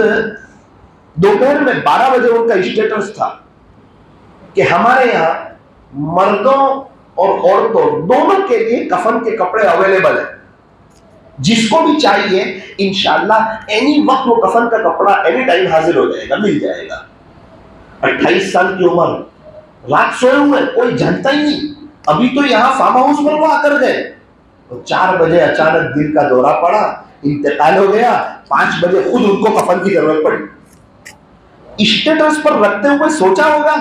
दोपहर में 12 बजे उनका स्टेटस था कि हमारे यहाँ मर्दों और औरतों दोनों के लिए कफन के कपड़े अवेलेबल है, जिसको भी चाहिए इंशाअल्लाह एनी वक्त वो कफन का कपड़ा एनी टाइम हाजिर हो जाएगा, मिल जाएगा। 28 साल की उम्र, रात सोए हुए, कोई जानता ही नहीं। अभी तो यहाँ फार्म हाउस पर वो आकर गए, तो 4 बजे अचानक दिल का दौरा पड़ा, इंतकाल हो गया। 5 बजे खुद उनको कफन की जरूरत पड़ी। स्टेटस पर रखते हुए सोचा होगा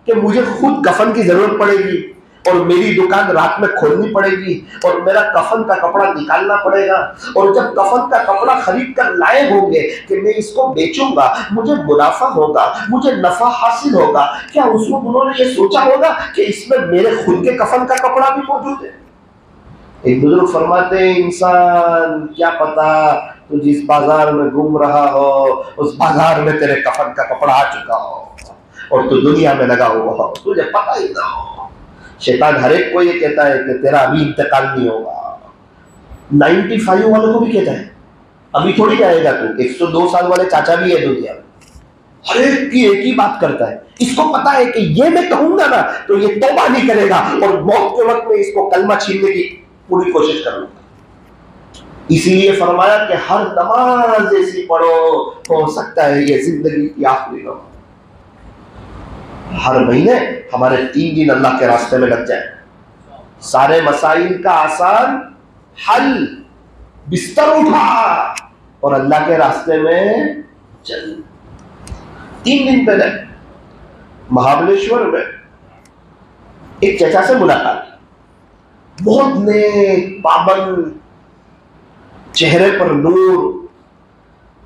कि मुझे खुद कफन की जरूरत पड़ेगी और मेरी दुकान रात में खोलनी पड़ेगी और मेरा कफन का कपड़ा निकालना पड़ेगा, और जब कफन का कपड़ा खरीद कर लाए होंगे कि मैं इसको बेचूंगा, मुझे मुनाफा होगा, मुझे नफा हासिल होगा, क्या उसमें उन्होंने ये सोचा होगा कि इसमें मेरे खुद के कफन का कपड़ा भी मौजूद है? एक बुजुर्ग फरमाते हैं, इंसान क्या पता तू जिस बाजार में घूम रहा हो उस बाजार में तेरे कफन का कपड़ा आ चुका हो और तू दुनिया में लगा हुआ हो, तुझे पता ही ना हो। शैतान हर एक को ये कहता है कि तेरा अभी इंतकाल नहीं होगा। 95 वालों को भी कहता है अभी थोड़ी जाएगा तू। 102 साल वाले चाचा भी है दुनिया में, हर एक की एक ही बात करता है। इसको पता है कि ये मैं कहूंगा ना तो ये तौबा नहीं करेगा और मौत के वक्त में इसको कलमा छीनने की पूरी कोशिश करूंगा। इसीलिए फरमाया कि हर नमाज ऐसी पढ़ो, हो सकता है ये जिंदगी की आखिरी नमाज। हर महीने हमारे 3 दिन अल्लाह के रास्ते में लग जाए, सारे मसाइल का आसान हल, बिस्तर उठा और अल्लाह के रास्ते में चल। 3 दिन पहले महाबलेश्वर में एक चाचा से मुलाकात, बहुत नेक, पाबंद, चेहरे पर नूर।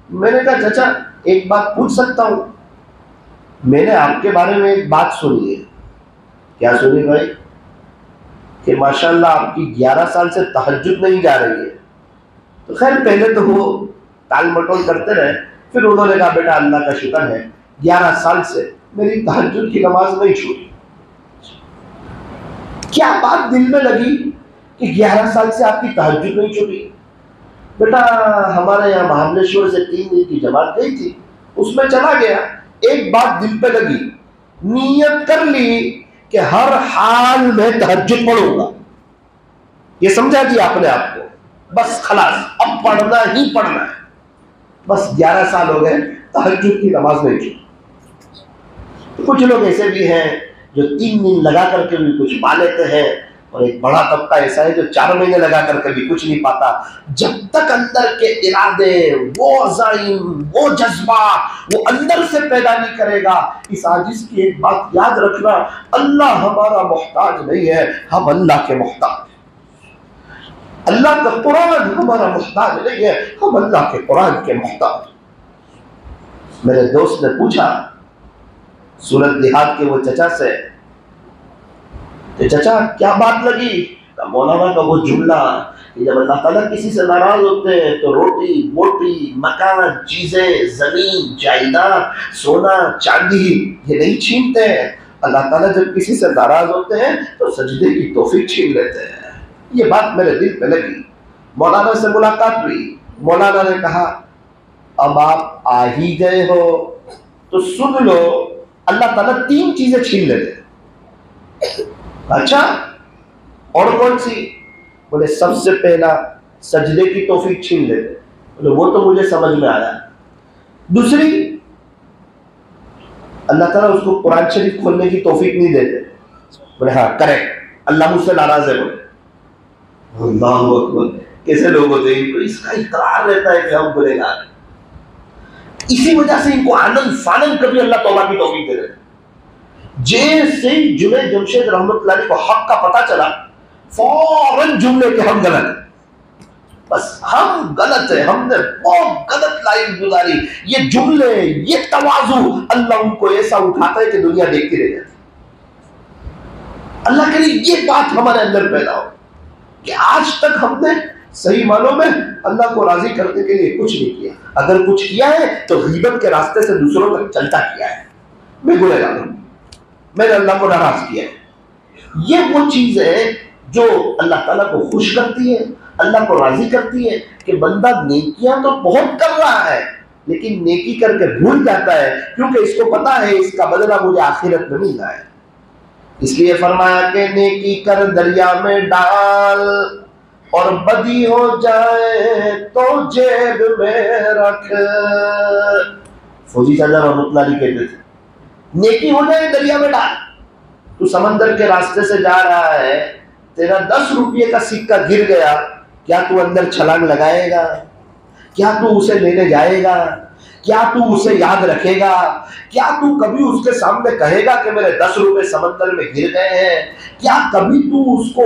मैंने कहा चाचा एक बात पूछ सकता हूं? मैंने आपके बारे में एक बात सुनी है। क्या सुनी भाई? कि माशाल्लाह आपकी 11 साल से तहज्जुद नहीं जा रही है। तो खैर पहले तो वो टाल मटोल करते रहे, फिर उन्होंने कहा बेटा अल्लाह का शुक्र है 11 साल से मेरी तहज्जुद की नमाज नहीं छूटी। क्या बात दिल में लगी कि 11 साल से आपकी तहज्जुद नहीं छूटी? बेटा हमारे यहाँ महाबलेश्वर से 3 दिन की जमात गई थी, उसमें चला गया। एक बात दिल पे लगी, नियत कर ली कि हर हाल में तहज्जुद पढ़ूंगा। ये समझा दिया अपने आप को, बस खलास अब पढ़ना ही पढ़ना है। बस 11 साल हो गए तहज्जुद की नमाज नहीं की। कुछ लोग ऐसे भी हैं जो 3 दिन लगा करके भी कुछ पा लेते हैं, और एक बड़ा तबका ऐसा है जो 4 महीने लगा करके भी कुछ नहीं पाता। जब तक अंदर के इरादे, वो अज़ाइम, वो जज्बा वो अंदर से पैदा नहीं करेगा। इस आजिज़ की एक बात याद रखना, अल्लाह हमारा मोहताज नहीं है, हम अल्लाह के मोहताज। अल्लाह का कुरान हमारा मोहताज नहीं है, हम अल्लाह के कुरान के मोहताज। मेरे दोस्त ने पूछा सूरत देहात के वो चचा से, चाचा क्या बात लगी? मौलाना का वो जुमला कि जब अल्लाह ताला किसी से नाराज होते हैं तो रोटी मोटी, मकान, चीजें, जमीन जायदाद, सोना चांदी ये नहीं छीनते हैं। अल्लाह ताला जब किसी से नाराज होते हैं तो सजदे की तौफीक छीन लेते हैं। ये बात मेरे दिल पे लगी। मौलाना से मुलाकात हुई, मौलाना ने कहा अब आप आ ही गए हो तो सुन लो, अल्लाह ताला 3 चीजें छीन लेते हैं। अच्छा और कौन सी? बोले सबसे पहला सजदे की तौफीक छीन लेते। बोले वो तो मुझे समझ में आया। दूसरी, अल्लाह ताला उसको कुरान शरीफ खोलने की तौफीक नहीं देते। बोले हाँ करेक्ट, अल्लाह मुझसे नाराज है। बोले अल्लाहू अकबर, कैसे लोग होते हैं, इनको इसका इकरार रहता है कि हम गुनहगार हैं। इसी वजह से इनको आनंद फानंद कभी अल्लाह तौबा की तौफीक दे देते। जैसे जुनैद जमशेद रहमतुल्लाह अलैह को हक का पता चला, फौरन जुमले के हम गलत। बस हम गलत है, हमने बहुत गलत लाइफ गुजारी। ये जुमले, ये तवाज़ु, अल्लाह उनको ऐसा उठाता है कि दुनिया देखती रह जाती। अल्लाह के लिए ये बात हमारे अंदर पैदा हो कि आज तक हमने सही मानों में अल्लाह को राजी करने के लिए कुछ नहीं किया। अगर कुछ किया है तो गीबत के रास्ते से दूसरों तक चलता किया है। मैं गुनहगार हूं, मैंने अल्लाह को नाराज किया है। ये वो चीज है जो अल्लाह ताला को खुश करती है, अल्लाह को राजी करती है कि बंदा नेकियां तो बहुत कर रहा है लेकिन नेकी करके भूल जाता है, क्योंकि इसको पता है इसका बदला मुझे आखिरत में मिलना है। इसलिए फरमाया कि नेकी कर दरिया में डाल और बदी हो जाए तो जेब में रख। फौजी साहब रहमतुल्लाह कहते थे, नेकी हो जाए दरिया में डाल। तू समंदर के रास्ते से जा रहा है, तेरा 10 रुपये का सिक्का गिर गया, क्या तू अंदर छलांग लगाएगा? क्या तू उसे लेने जाएगा? क्या तू उसे याद रखेगा? क्या तू कभी उसके सामने कहेगा कि मेरे 10 रुपए समंदर में गिर गए हैं? क्या कभी तू उसको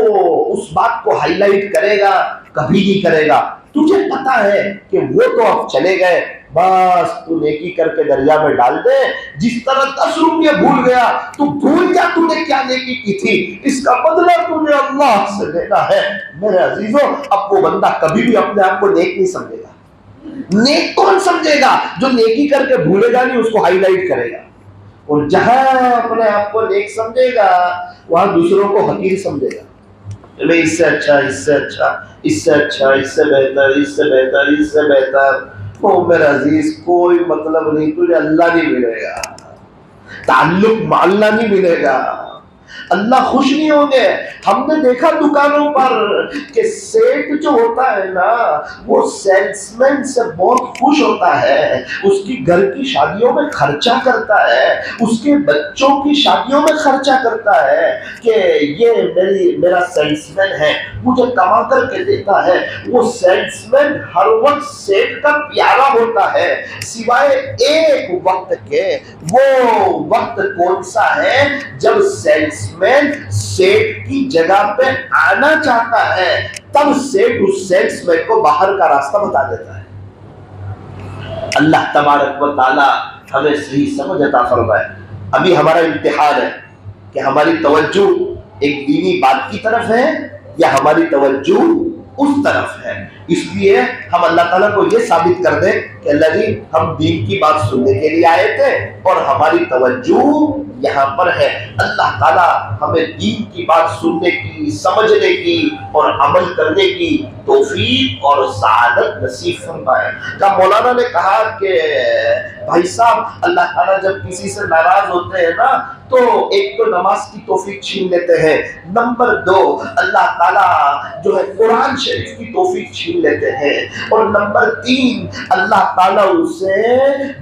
उस बात को हाईलाइट करेगा? कभी नहीं करेगा। तुझे पता है कि वो तो अब चले गए, बस तू नेकी करके दरिया में डाल दे। जिस तरह 10 रुपये भूल गया, तू भूल जा तूने क्या नेकी की थी, इसका बदला तुझे अल्लाह से लेना है। मेरे अजीजों, अब वो बंदा कभी भी अपने आप को नेक नहीं समझेगा। नेक कौन समझेगा? जो नेकी करके भूलेगा नहीं, उसको हाईलाइट करेगा। और जहां अपने आप को नेक समझेगा वहां दूसरों को हकीर समझेगा। इससे अच्छा, इससे अच्छा, इससे अच्छा, इससे बेहतर, इससे बेहतर, इससे बेहतर। ओ मेरा अजीज, कोई मतलब नहीं, तुझे अल्लाह नहीं मिलेगा, ताल्लुक में अल्लाह नहीं मिलेगा, अल्लाह खुश नहीं होंगे। हमने देखा दुकानों पर कि सेठ जो होता है ना, वो सेल्समैन से बहुत खुश होता है, उसकी घर की शादियों में खर्चा करता है, उसके बच्चों की शादियों में खर्चा करता है कि ये मेरा सेल्समैन है, मुझे कमा करके देता है। वो सेल्समैन हर वक्त सेठ का प्यारा होता है, सिवाय एक वक्त के। वो वक्त कौन सा है? जब सेल्समैन सेठ की जगह पे आना चाहता है, तब सेठ उस सेल्समैन को बाहर का रास्ता बता देता है। अल्लाह तबारक व तआला हमें सही समझ अता फरमाए। अभी हमारा इम्तिहान है कि हमारी तवज्जो एक दीनी बात की तरफ है या हमारी तवज्जो उस तरफ है। इसलिए हम अल्लाह ताला को ये साबित कर दें कि अल्लाह जी, हम दीन की बात सुनने के लिए आए थे और हमारी तवज्जो यहाँ पर है। अल्लाह ताला हमें दीन की बात सुनने की, समझने की और अमल करने की तौफीक और सआदत नसीब फरमाए। का मौलाना ने कहा कि भाई साहब, अल्लाह ताला जब किसी से नाराज होते हैं ना, तो एक तो नमाज की तौफीक छीन लेते हैं, नंबर 2 अल्लाह ताला जो है कुरान शरीफ की तौफीक छीन लेते हैं, और नंबर 3 अल्लाह ताला उसे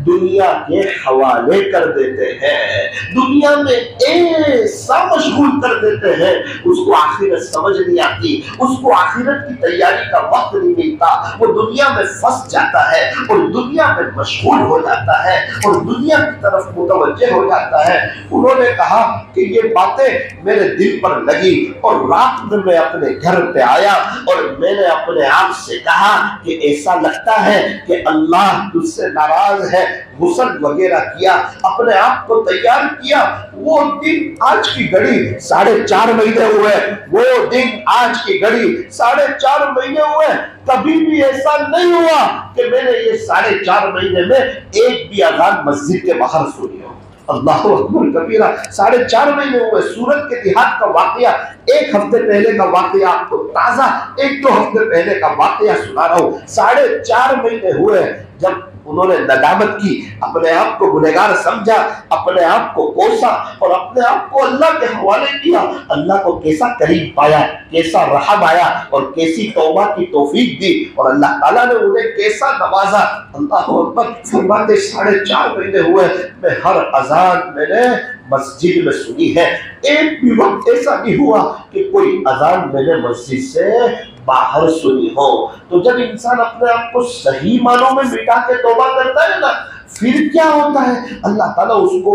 दुनिया के हवाले कर देते हैं। दुनिया में ऐसा मशगूल कर देते हैं, उसको आखिरत समझ नहीं आती, उसको आखिरत की तैयारी का वक्त नहीं मिलता। वो दुनिया में फंस जाता है और दुनिया में मशगूल हो जाता है और दुनिया की तरफ मुतवज्जे हो जाता है। उन्होंने कहा कि ये बातें मेरे दिल पर लगी और रात में मैं अपने घर पे आया और मैंने अपने आप से कहा कि ऐसा लगता है कि अल्लाह तुझसे नाराज है। गुस्ल वगैरह किया, अपने आप को तैयार किया। वो दिन आज की घड़ी 4.5 महीने हुए, वो दिन आज की घड़ी 4.5 महीने हुए। कभी भी ऐसा नहीं हुआ कि मैंने ये 4.5 महीने में एक भी अजान मस्जिद के बाहर सुनी हो। अल्लाह अकबर कबीरा। 4.5 महीने हुए। सूरत के जिहाद का वाकया 1 हफ्ते पहले का वाकया आपको ताजा 1-2 हफ्ते पहले का वाकया सुना रहा हूँ। 4.5 महीने हुए जब उन्होंने नदामत की, अपने आप को गुनहगार समझा, अपने आप को कोसा और अपने आप को अल्लाह के हवाले किया। अल्लाह को कैसा करीब पाया, कैसा रहम आया और कैसी तौबा की तौफीक दी और अल्लाह ताला ने उन्हें कैसा नवाजा। अल्लाह अकबर। फरमाते 4.5 महीने हुए, मैं हर अजान मैंने मस्जिद में सुनी है। एक भी वक्त ऐसा नहीं हुआ कि कोई अजान मैंने मस्जिद से बाहर सुनी हो। तो जब इंसान अपने आप को सही मानों में मिटा के तौबा करता है ना, फिर क्या होता है, अल्लाह ताला उसको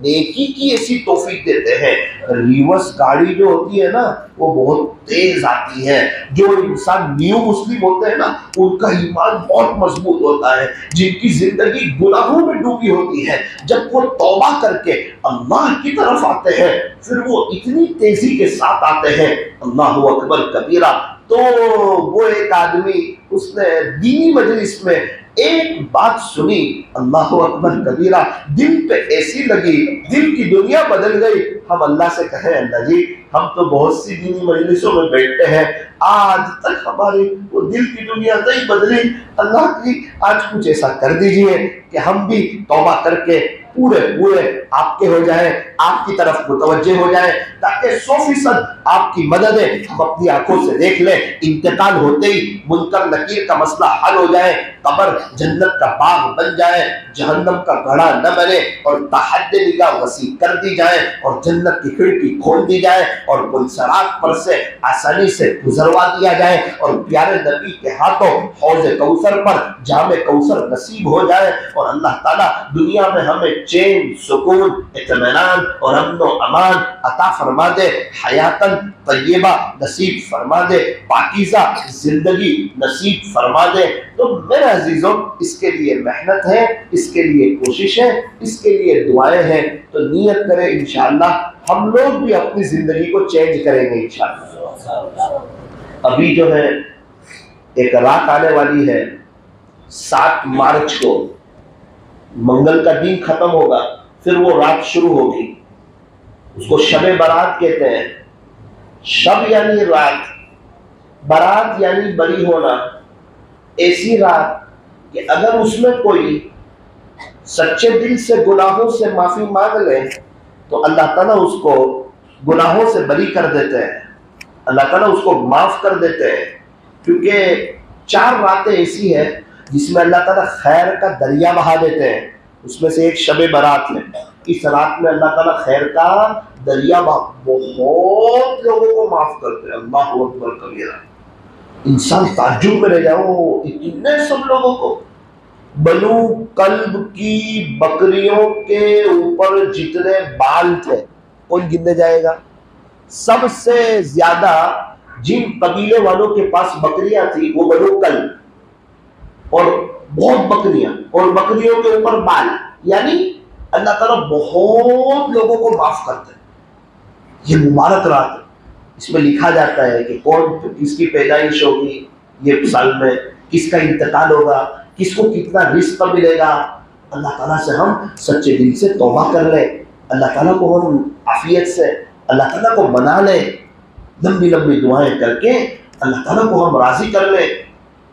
नेकी की ऐसी तौफीक देते हैं। रिवर्स गाड़ी जो होती है ना वो बहुत तेज आती है। जो इंसान न्यू मुस्लिम होते हैं ना उनका ईमान बहुत मजबूत होता है, जिनकी जिंदगी गुनाहों में डूबी होती है, जब वो तौबा करके अल्लाह की तरफ आते हैं फिर वो इतनी तेजी के साथ आते हैं, अल्लाहु अकबर कबीरा। तो वो एक आदमी उसने दीनी मजलिस में एक बात सुनी, अल्लाहु अकबर कबीरा, दिल पे ऐसी लगी, दिल की दुनिया बदल गई। हम अल्लाह से कहें, अल्लाह जी हम तो बहुत सी दीनी मजलिसों में बैठते हैं, आज तक हमारी वो दिल की दुनिया नहीं बदली। अल्लाह की आज कुछ ऐसा कर दीजिए कि हम भी तौबा करके पूरे पूरे आपके हो जाए, आपकी तरफ मुतवज्जे हो जाए, ताकि 100% आपकी मददें हम अपनी आंखों से देख लें। इंतकाल होते ही मुनकर नकीर का मसला हल हो जाए, कब्र जन्नत का बाग बन जाए, जहन्नम का घड़ा न बने और तहद्द निगाह वसी कर दी जाए और जन्नत की खिड़की खोल दी जाए और पुलसरात पर से आसानी से गुजरवा दिया जाए और प्यारे नबी के हाथों हौज़ कौसर पर जामे कौसर नसीब हो जाए और अल्लाह ताला दुनिया में हमें चैन, सुकून, इत्मीनान और अमन व अमान अता फरमा दे, हयातन तय्यबा नसीब फरमा दे, पाकीज़ा जिंदगी नसीब फरमा दे। तो मेरे अजीजों, इसके लिए मेहनत है, इसके लिए कोशिश है, इसके लिए दुआएं हैं। तो नियत करें इंशाअल्लाह हम लोग भी अपनी जिंदगी को चेंज करेंगे इंशाअल्लाह। अभी जो है एक रात आने वाली है, 7 मार्च को मंगल का दिन खत्म होगा, फिर वो रात शुरू होगी, उसको शबे बारात कहते हैं। शब यानी रात, बारात यानी बरी होना। ऐसी रात कि अगर उसमें कोई सच्चे दिल से गुनाहों से माफी मांग ले तो अल्लाह ताला उसको गुनाहों से बरी कर देते हैं, अल्लाह ताला उसको माफ कर देते हैं। क्योंकि 4 रातें ऐसी है जिसमें अल्लाह ताला खैर का दरिया बहा देते हैं, उसमें से एक शबे बारात है। इस रात में अल्लाह ताला खैर का दरिया बहुत लोगों को माफ करते हैं। अल्लाहु अकबर कबीरा, इंसान ताज्जुब में रह जाओ, इतने सब लोगों को। बलू कल्ब की बकरियों के ऊपर जितने बाल थे कौन गिनने जाएगा? सबसे ज्यादा जिन कबीले वालों के पास बकरियां थी वो बलू कल्ब, और बहुत बकरियां और बकरियों के ऊपर बाल, यानी अल्लाह ताला बहुत लोगों को माफ करते हैं। ये मुबारक रात है, इसमें लिखा जाता है कि कौन किसकी पैदाइश होगी ये साल में, किसका इंतकाल होगा, किसको कितना रिस्क मिलेगा। अल्लाह ताला से हम सच्चे दिल से तौबा कर ले, अल्लाह ताला को हम आफियत से अल्लाह ताला को मना ले, लंबी लंबी दुआएं करके अल्लाह ताला को हम राजी कर ले।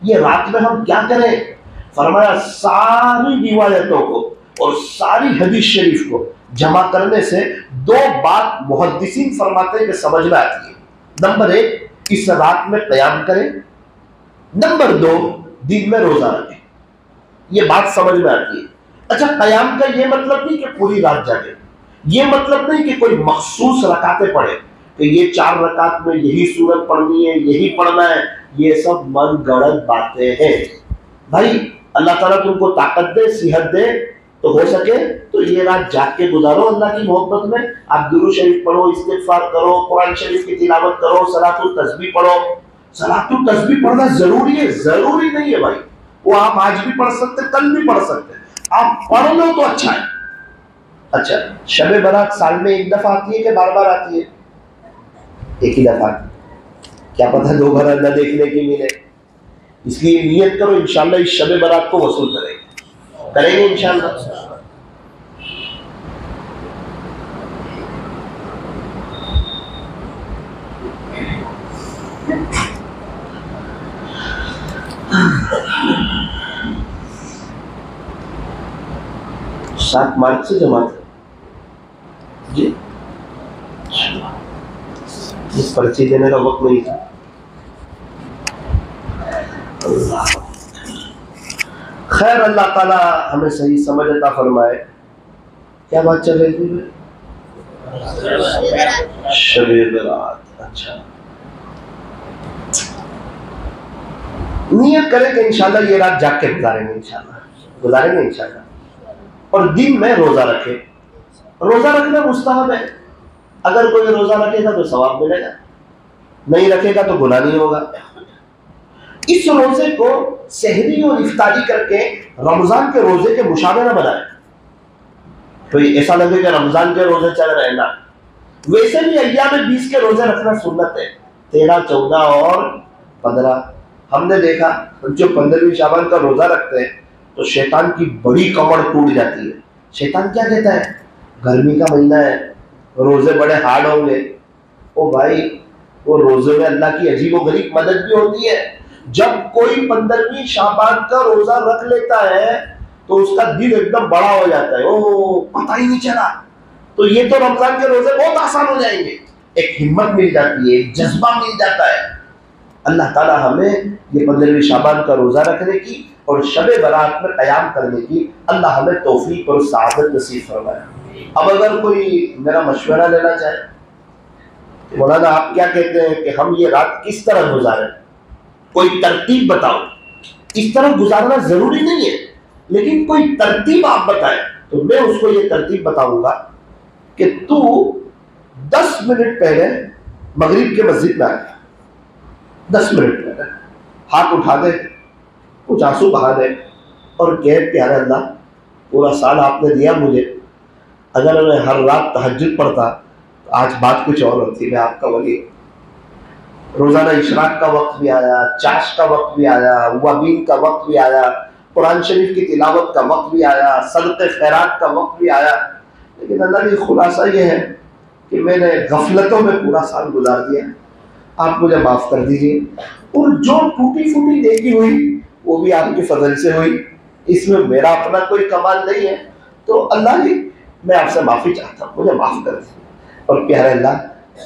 ये रात में हम क्या करें? फरमाया सारी रिवायतों को और सारी हदीस शरीफ को जमा करने से 2 बात मुहद्दिसीन फरमाते हैं कि समझ में आती है। नंबर 1, इस रात में क़याम करें। नंबर 2, दिन में रोजा रखें। ये बात समझ में आती है। अच्छा, क़याम का ये मतलब नहीं कि पूरी रात जागे, ये मतलब नहीं कि कोई मखसूस रकातें पढ़े कि ये 4 रकात में यही सूरत पढ़नी है, यही पढ़ना है। ये सब मन गढ़ंत बातें हैं। भाई अल्लाह ताला तुमको ताकत दे, सेहत दे, तो हो सके तो ये रात जाग के गुजारो अल्लाह की मोहब्बत में। आप दुरूद शरीफ पढ़ो, इस्तिग़फ़ार करो, कुरान शरीफ की तिलावत करो, सलातुल तस्बीह पढ़ो। सलातुल तस्बीह पढ़ना जरूरी है? जरूरी नहीं है भाई, वो आप आज भी पढ़ सकते, कल भी पढ़ सकते, आप पढ़ लो तो अच्छा है। अच्छा, शब बारात साल में एक दफा आती है कि बार बार आती है? एक ही दफा, क्या पता 2 बार अल्लाह देखने की मिले। इसलिए नियत करो इंशाअल्लाह इस शब बारात को वसूल करेंगे इंशाअल्लाह। सात मार्च से जमात जी, इस पर्ची देने का वक्त नहीं था। खैर, अल्लाह ताला हमें सही समझ अता फरमाए। क्या बात चल रही थी? शबे बारात। अच्छा, नियत करें कि इंशाल्लाह ये रात जाग के गुजारेंगे, इंशाल्लाह गुजारेंगे इंशाल्लाह। और दिन में रोजा रखे। रोजा रखना मुस्तहब है, अगर कोई रोजा रखेगा तो सवाब मिलेगा, नहीं रखेगा तो गुनाह नहीं होगा। इस रोजे को सहरी और इफ्तारी करके रमजान के रोजे के मुशाबे न बनाए। तो ऐसा लगे कि रमजान के रोजे चल रहे ना, वैसे भी अय्याम 20 के रोजे रखना सुन्नत है, 13, 14 और 15। हमने देखा जो 15वीं शाबान का रोजा रखते हैं तो शैतान की बड़ी कमर टूट जाती है। शैतान क्या कहता है, गर्मी का महीना है, रोजे बड़े हार्ड होंगे। ओ भाई, वो रोजे में अल्लाह की अजीबोगरीब मदद भी होती है। जब कोई 15वीं शाबान का रोजा रख लेता है तो उसका दिल एकदम बड़ा हो जाता है, ओ पता ही नहीं चला। तो ये तो रमजान के रोजे बहुत आसान हो जाएंगे, एक हिम्मत मिल जाती है, एक जज्बा मिल जाता है। अल्लाह ताला हमें ये 15वीं शाबान का रोजा रखने की और शब बरात में क़याम करने की अल्लाह हमें तौफीक और सआदत नसीब फरमाए। अब अगर कोई मेरा मशवरा लेना चाहे, मौलाना आप क्या कहते हैं कि हम ये रात किस तरह गुजारें, कोई तरतीब बताओ। इस तरह गुजारना जरूरी नहीं है, लेकिन कोई तरतीब आप बताएं तो मैं उसको ये तरतीब बताऊंगा कि तू 10 मिनट पहले मगरिब के मस्जिद में आया, 10 मिनट पहले हाथ उठा दे, कुछ आंसू बहा दे और कह प्यारे अल्लाह, पूरा साल आपने दिया मुझे, अगर मैं हर रात तहज्जुद पढ़ता तो आज बात कुछ और होती, मैं आपका वली। रोजाना इशराक का वक्त भी आया, चाश का वक्त भी आया, वाबीन का वक्त भी आया, कुरान शरीफ की तिलावत का वक्त भी आया, सदक़े खैरात का वक्त भी आया। लेकिन अल्लाह की खुलासा ये है कि मैंने गफलतों में पूरा साल गुजार दिया, आप मुझे माफ़ कर दीजिए। और जो टूटी फूटी नेकी हुई वो भी आपके फजल से हुई, इसमें मेरा अपना कोई कमाल नहीं है। तो अल्लाह जी, मैं आपसे माफ़ी चाहता हूँ, मुझे माफ़ कर दीजिए। और प्यारे अल्लाह,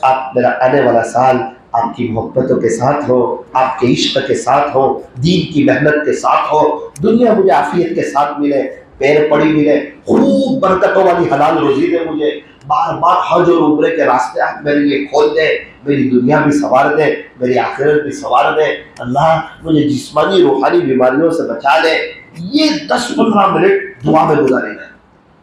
आप मेरा आने वाला साल आपकी मोहब्बतों के साथ हो, आपके इश्क के साथ हो, दीन की मेहनत के साथ हो, दुनिया मुझे आफियत के साथ मिले, पैर पड़ी मिले, खूब बरकतों वाली हलाल रोजी दे मुझे, बार बार हज और उम्रे के रास्ते आप मेरे लिए खोल दे, मेरी दुनिया भी संवार दे, मेरी आखिरत भी संवार दे। अल्लाह मुझे जिस्मानी रूहानी बीमारियों से बचा ले। ये 10-15 मिनट दुआ में गुजारे जाए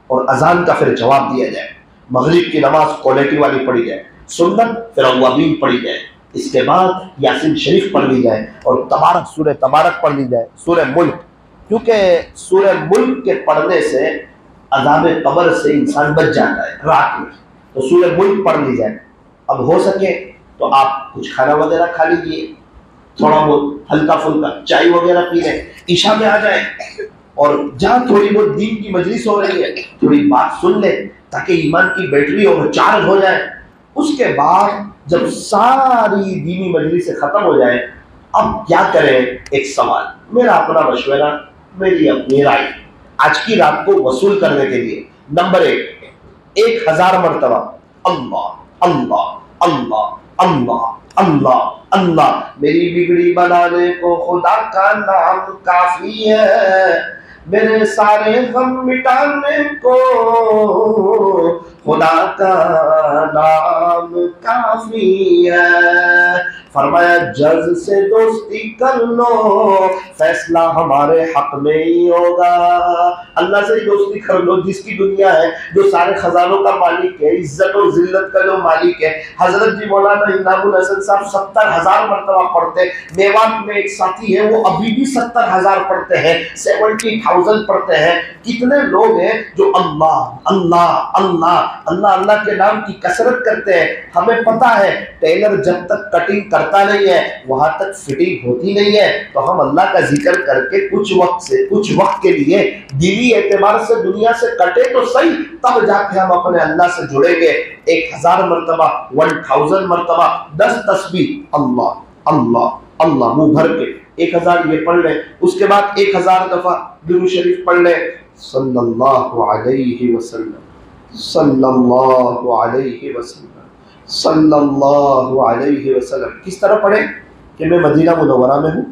और अजान का फिर जवाब दिया जाए, मगरिब की नमाज क्वालिटी वाली पढ़ी जाए, सुन्नत फिर अव्वाबीन पढ़ी जाए, इसके बाद यासीन शरीफ पढ़ ली जाए और तबारक सूरह तबारक पढ़ ली जाए, सूरह मुल्क, क्योंकि सूरह मुल्क के पढ़ने से अज़ाब कब्र से इंसान बच जाता है रात में। तो सूरह मुल्क पढ़ ली जाए। अब हो सके तो आप कुछ खाना वगैरह खा लीजिए, थोड़ा बहुत हल्का फुल्का चाय वगैरह पी लें, ईशा में आ जाए और जहाँ थोड़ी बहुत दीन की मजलिस हो रही है थोड़ी बात सुन ले ताकि ईमान की बैटरी हो चार्ज हो जाए। उसके बाद जब सारी दीनी मजलिस खत्म हो जाए, अब क्या करें, एक सवाल, मेरा अपना मशवरा, मेरी अपनी राय, आज की रात को वसूल करने के लिए नंबर 1, 1000 मरतबा अल्लाह अल्लाह अल्लाह अल्लाह अल्लाह अल्लाह। मेरी बिगड़ी बनाने को खुदा का नाम काफी है, मेरे सारे गम मिटाने को खुदा का नाम काफी है। फरमाया जज से दोस्ती कर लो, फैसला हमारे हक में ही होगा। अल्लाह से ही दोस्ती कर लो जिसकी दुनिया है, जो सारे खजानों का मालिक है, इज्जत और जिल्लत का जो मालिक है। हजरत जी मौलाना इनामुल हसन साहब 70,000 मरतबा पढ़ते। मेवात में एक साथी है वो अभी भी 70,000 पढ़ते हैं, 70,000 पढ़ते हैं। कितने लोग हैं जो अल्लाह अल्लाह अल्लाह अल्लाह अल्लाह के नाम की कसरत करते हैं। हमें पता है टेलर जब तक कटिंग करता नहीं है वहां तक फिटिंग होती नहीं है, तो हम अल्लाह का जिक्र करके कुछ वक्त के लिए दीनी एतबार से दुनिया से कटे तो सही, तब जाके हम अपने अल्लाह से जुड़ेंगे। 1000 मरतबा, 1000 मरतबा 10 तस्बीह अल्लाह अल्लाह अल्लाह मुंह भर के 1000 ये पढ़ ले। उसके बाद 1000 दफा दुरूद शरीफ पढ़ ले, सल्लल्लाहु अलैहि वसल्लम सल्लल्लाहु अलैहि वसल्लम सल्लल्लाहु अलैहि वसल्लम। किस तरह पढ़े कि मैं मदीना मुनव्वरा में हूँ,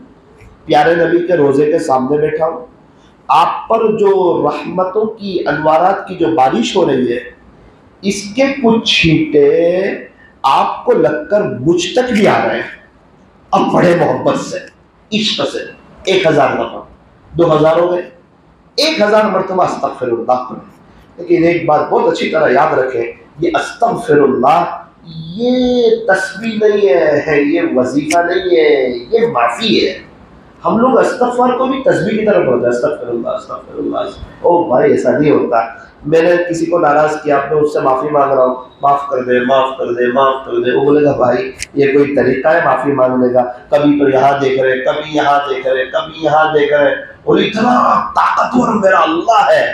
प्यारे नबी के रोजे के सामने बैठा हूँ, आप पर जो रहमतों की अनवारात की जो बारिश हो रही है इसके कुछ छींटे आपको लगकर मुझ तक भी आ रहे हैं। अब बड़े मोहब्बत से, इश्क से 1000 दफा, 2000 हो गए, 1000 मरतबा अस्तगफिरुल्लाह पढ़ें। लेकिन एक बात बहुत अच्छी तरह याद रखें, ये अस्तगफिरुल्लाह ये तस्बीह नहीं है, ये वजीफा नहीं है, ये माफी है। हम लोग अस्तगफार को भी तस्बीह की तरह पढ़ते हैं, अस्तगफिरुल्लाह अस्तगफिरुल्लाह। ओ भाई ऐसा नहीं होता। मैंने किसी को नाराज किया, मैं उससे माफी मांग रहा हूँ, माफ कर दे माफ कर दे माफ कर दे, वो बोलेगा भाई ये कोई तरीका है माफी मांगने का? कभी तो यहाँ देख रहे, कभी यहाँ देख रहे, कभी यहाँ देख रहे, और इतना ताकतवर मेरा अल्लाह है,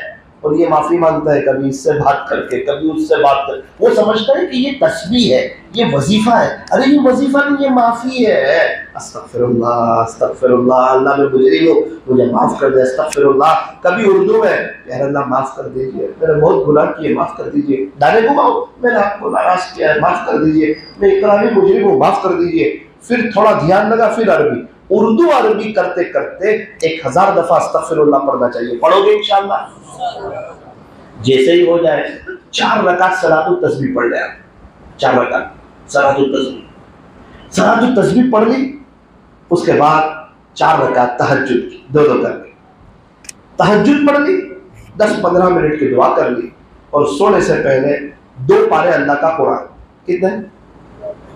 और ये माफी मांगता है कभी इससे बात करके कभी उससे बात कर। वो समझता है कि ये तस्बीह है, ये वजीफा है। अरे ये वजीफा नहीं, ये माफी है। अस्तगफिरुल्लाह अस्तगफिरुल्लाह, अल्लाह मैं गुजरी हूँ, मुझे माफ कर दे, अस्तगफिरुल्लाह। कभी उर्दू में यार अल्लाह माफ कर दीजिए, मैंने बहुत गुनाह किए, माफ कर दीजिए। दाने घुमाओ, मैंने आपको नाराज किया है, माफ कर दीजिए, मैं इकरारी मुजरिम हूँ, माफ कर दीजिए। फिर थोड़ा ध्यान लगा, फिर अरबी, उर्दू अरबी करते करते 1000 दफा अस्तगफिरुल्लाह पढ़ना चाहिए। पढ़ोगे इंशाअल्लाह? जैसे ही हो जाए 4 रकात सलातुत तस्बीह पढ़ ले आप। 4 रकात सलातुत तस्बीह, सलातुत तस्बीह पढ़ ली, उसके बाद 4 रकात तहज्जुद की, 2-2 करके तहज्जुद पढ़ ली, 10-15 मिनट की दुआ कर ली, और सोने से पहले 2 पारे अल्लाह का कुरान। कितने?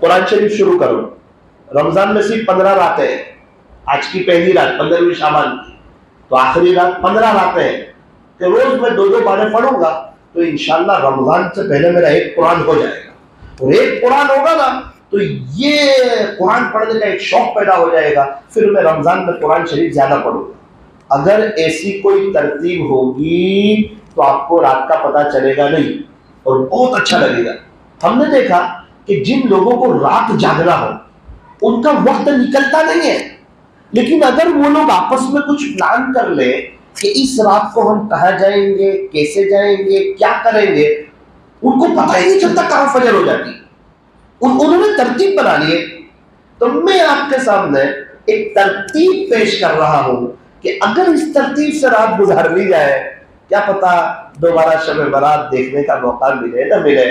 कुरान शरीफ शुरू करो। रमजान में सिर्फ 15 रातें हैं, आज की पहली रात 15वीं शाबान की, तो आखिरी रात 15 रातें हैं कि रोज मैं 2-2 पारे पढ़ूंगा, तो इंशाल्लाह रमजान से पहले मेरा एक कुरान हो जाएगा। और एक कुरान होगा ना तो ये कुरान पढ़ने का एक शौक पैदा हो जाएगा, फिर मैं रमजान में कुरान शरीफ ज्यादा पढ़ूंगा। अगर ऐसी कोई तरतीब होगी तो आपको रात का पता चलेगा नहीं और बहुत अच्छा लगेगा। हमने देखा कि जिन लोगों को रात जागना हो उनका वक्त निकलता नहीं है, लेकिन अगर वो लोग आपस में कुछ प्लान कर ले कि इस रात को हम कहाँ जाएंगे, कैसे जाएंगे, क्या करेंगे, उनको पता ही नहीं चलता कहाँ फजर हो जाती। उन्होंने तरतीब बना लिए। तो मैं आपके सामने एक तरतीब पेश कर रहा हूं कि अगर इस तरतीब से रात गुजार ली जाए, क्या पता दोबारा शब बारात देखने का मौका मिले ना मिले।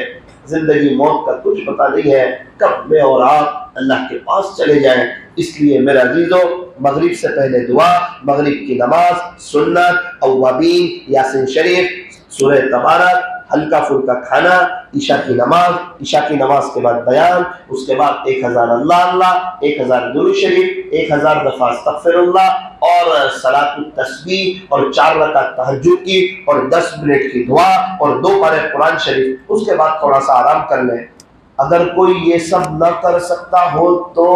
जिंदगी मौत का कुछ पता नहीं है, कब मैं और आप अल्लाह के पास चले जाएं। इसलिए मेरा अजीजों, मगरिब से पहले दुआ, मगरिब की नमाज, सुन्नत, अव्वाबीन, यासीन शरीफ, सूरह तबारक, हल्का फुल्का खाना, ईशा की नमाज के बाद बयान, उसके बाद 1000 अल्लाह अल्लाह, 1000 दुरूद शरीफ, 1000 दफा अस्तगफिरुल्लाह और सलातुत तस्बीह और 4 रकात तहज्जुद की और 10 मिनट की दुआ और 2 पारे कुरान शरीफ। उसके बाद थोड़ा सा आराम कर लें। अगर कोई ये सब न कर सकता हो तो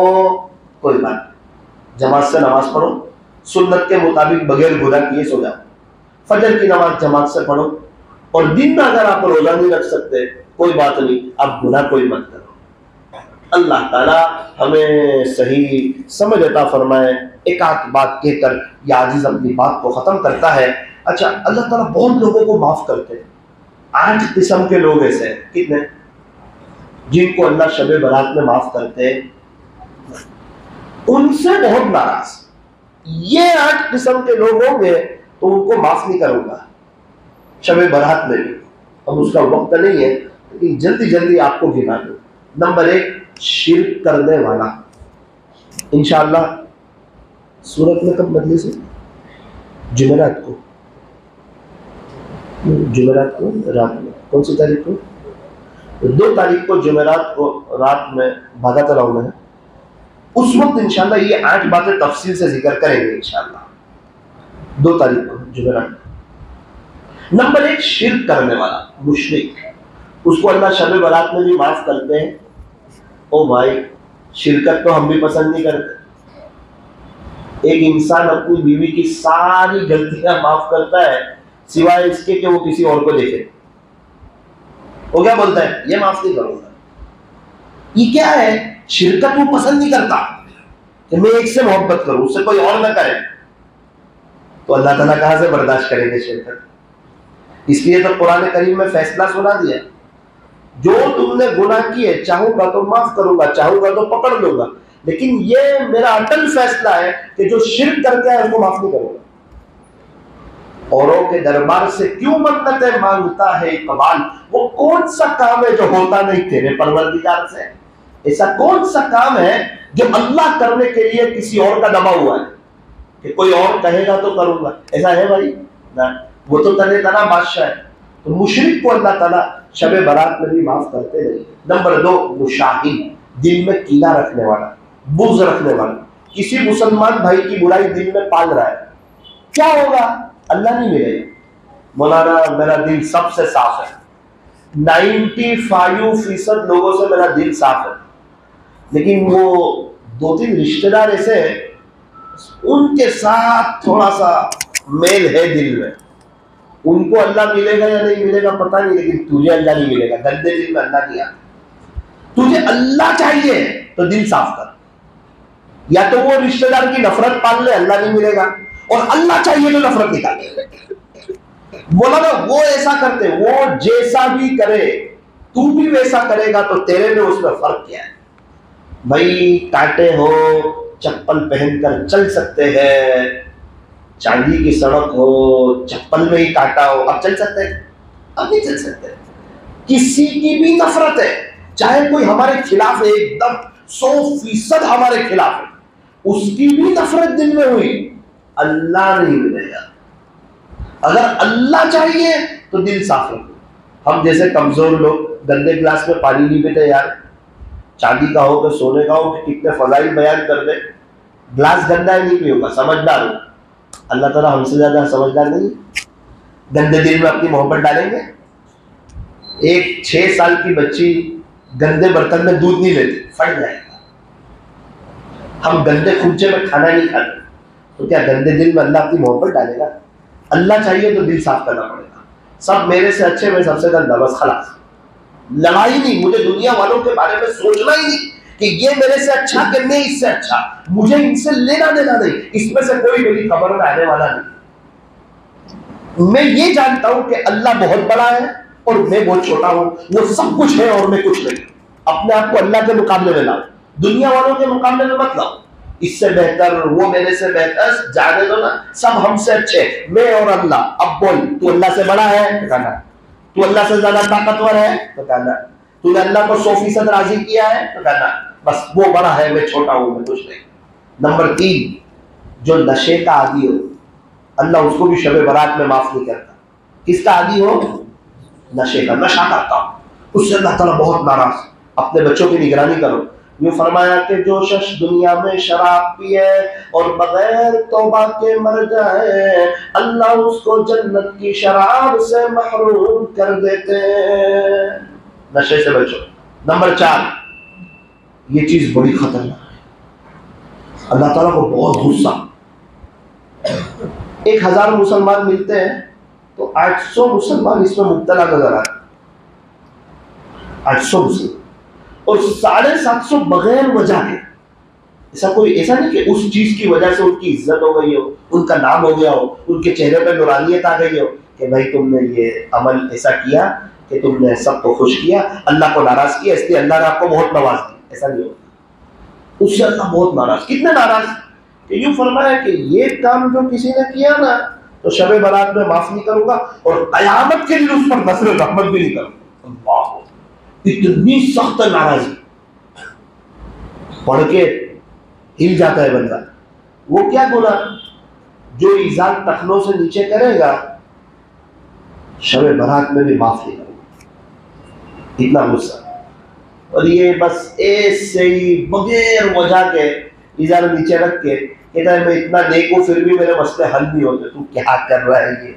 कोई बात, जमात से नमाज पढ़ो, सुन्नत के मुताबिक बगैर गुनाह किए सो जाओ, फजर की नमाज जमात से पढ़ो, और दिन में अगर आप रोजा नहीं रख सकते कोई बात नहीं, आप गुनाह कोई मत करो। अल्लाह ताला हमें सही समझ अता फरमाए। एक आध बात कहकर यह आजिज अपनी बात को खत्म करता है। अच्छा, अल्लाह ताला बहुत लोगों को माफ करते हैं। 8 किस्म के लोग ऐसे हैं, कितने, जिनको अल्लाह शबे बारात में माफ करते हैं, उनसे बहुत नाराज। ये 8 किस्म के लोग होंगे तो उनको माफ नहीं करूंगा शबे बारात में भी। अब उसका वक्त नहीं है, लेकिन जल्दी जल्दी आपको गिना दूं। नंबर 1, शिर्क करने वाला। इंशाअल्लाह सूरत में कब बदली से? जुमेरात को रात में। कौन सी तारीख को? 2 तारीख को जुमेरात को रात में भागा तलाव में है। उस वक्त इंशाअल्लाह ये 8 बातें तफसील से जिक्र करेंगे इंशाअल्लाह। 2 तारीख को जुमेरात। नंबर 1, शिर्क करने वाला, मुशरिक। उसको अल्लाह शब बारात में भी माफ करते हैं। ओ भाई, शिरकत तो हम भी पसंद नहीं करते। एक इंसान अपनी बीवी की सारी गलतियां माफ करता है सिवाय इसके कि वो किसी और को देखे। वो क्या बोलता है? ये माफ नहीं करूंगा। ये क्या है? शिरकत वो पसंद नहीं करता कि मैं एक से मोहब्बत करूं, उससे कोई और ना करे। तो अल्लाह ताला कहां से बर्दाश्त करेंगे शिरकत? इसलिए तो कुरान करीम में फैसला सुना दिया, जो तुमने गुनाह किए चाहूंगा तो माफ करूंगा, चाहूंगा तो पकड़ लूंगा, लेकिन ये मेरा अटल फैसला है कि जो शिर्क करके है उसको माफ नहीं करूंगा। औरों के दरबार से क्यों मन्नतें मांगता है इकबाल? वो कौन सा काम है जो होता नहीं तेरे परवरदिगार से? ऐसा कौन सा काम है जो अल्लाह करने के लिए किसी और का दबा हुआ है कि कोई और कहेगा तो करूंगा? ऐसा है भाई? ना, वो तो तने तना बादशाह है। तो मुशरिक को अल्लाह ताला शब बारात में भी माफ करते नहीं। नंबर 2, मुशाहिन, दिल में कीना रखने वाला, बुग़्ज़ रखने वाला, किसी मुसलमान भाई की बुराई दिल में पाल रहा है, क्या होगा? अल्लाह नहीं मिलेगा। मौलाना मेरा दिल सबसे साफ है, 95% लोगों से मेरा दिल साफ है, लेकिन वो 2-3 रिश्तेदार ऐसे हैं, उनके साथ थोड़ा सा मेल है दिल में, उनको अल्लाह मिलेगा या नहीं मिलेगा पता नहीं, लेकिन तुझे अल्लाह नहीं मिलेगा। गंदे दिल में अल्लाह नहीं आता। तुझे अल्लाह चाहिए तो दिल साफ कर, या तो वो रिश्तेदार की नफरत पाल ले, अल्लाह नहीं मिलेगा, और अल्लाह चाहिए तो नफरत निकाल ले। बोला ना, वो ऐसा करते, वो जैसा भी करे तू भी वैसा करेगा, तो तेरे में उसमें फर्क क्या है भाई? कांटे हो, चप्पल पहनकर चल सकते हैं, चांदी की सड़क हो, चप्पल में ही कांटा हो, अब चल सकते हैं? अब नहीं चल सकते। किसी की भी नफरत है, चाहे कोई हमारे खिलाफ है, एकदम 100% हमारे खिलाफ है, उसकी भी नफरत दिल में हुई, अल्लाह नहीं मिलेगा। अगर अल्लाह चाहिए तो दिल साफ रखो। हम जैसे कमजोर लोग गंदे गिलास में पानी नहीं पीते यार, चांदी का हो तो सोने का हो, कि कितने फजाइल बयान कर दे, गिलास गंदा ही नहीं पियूंगा, समझदार हो। अल्लाह ताला हमसे ज्यादा समझदार नहीं। गंदे दिल में अपनी मोहब्बत डालेंगे। एक 6 साल की बच्ची गंदे बर्तन में दूध नहीं लेती, फट जाएगा। हम गंदे खुंचे में खाना नहीं खाते, तो क्या गंदे दिल में अल्लाह अपनी मोहब्बत डालेगा? अल्लाह चाहिए तो दिल साफ करना पड़ेगा। सब मेरे से अच्छे, मैं सबसे गंदा, बस खलास। लड़ाई नहीं, मुझे दुनिया वालों के बारे में सोचना ही नहीं कि ये मेरे से अच्छा कि मैं इससे अच्छा, मुझे इनसे लेना देना नहीं, इसमें से कोई मेरी खबर में आने वाला नहीं। मैं ये जानता हूं कि अल्लाह बहुत बड़ा है और मैं बहुत छोटा हूं, वो सब कुछ है और मैं कुछ नहीं। अपने आप को अल्लाह के मुकाबले में लाओ, दुनिया वालों के मुकाबले में मत लाओ। इससे बेहतर, वो मेरे से बेहतर, जाने दो ना, सब हमसे अच्छे, मैं और अल्लाह। अब बोल, तू अल्लाह से बड़ा है तो कहना, तू अल्लाह से ज्यादा ताकतवर है तो कहना, तूने अल्लाह को 100% राजी किया है तो कहना, बस वो बड़ा है, मैं छोटा हूं, मैं कुछ नहीं। नंबर 3, जो नशे का आदी हो, अल्लाह उसको भी शब बारात में माफ नहीं करता। किसका आदी हो? नशे का, नशा करता हो, उससे अल्लाह ताला बहुत नाराज। अपने बच्चों की निगरानी करो। ये फरमाया कि जो शख्स दुनिया में शराब पिए और बगैर तौबा के मर जाए, अल्लाह उसको जन्नत की शराब से महरूम कर देते हैं। नशे से बचो। नंबर 4, ये चीज बड़ी खतरनाक है, अल्लाह ताला को बहुत गुस्सा। 1000 मुसलमान मिलते हैं तो 800 मुसलमान इसमें मुब्तला नजर आते, 800 मुसलमान, और 750 बगैर वजह के। ऐसा नहीं कि उस चीज की वजह से उनकी इज्जत हो गई हो, उनका नाम हो गया हो, उनके चेहरे पर नूरानियत आ गई हो कि भाई तुमने ये अमल ऐसा किया कि तुमने सबको खुश किया, अल्लाह को नाराज किया, इसलिए अल्लाह ने आपको बहुत नवाज दिया। ऐसा नहीं होता, उससे अल्लाह बहुत नाराज। कितने नाराज कि यूं फरमाया कि ये काम जो किसी ने किया ना, तो शब बारात में माफ नहीं करूंगा और कयामत के दिन उस पर नसर रहमत भी नहीं करूंगा। इतनी सख्त नाराजगी, पढ़ के हिल जाता है बंदा। वो क्या गुनाह? जो इज़ार टखनों से नीचे करेगा, शब बारात में भी माफ नहीं करूंगा। इतना गुस्सा। और ये बस ऐसे ही बगैर वजह के इज़ार नीचे रख के कहता है मैं इतना नेक हूं फिर भी मेरे मसले हल नहीं होते। तू क्या कर रहा है ये?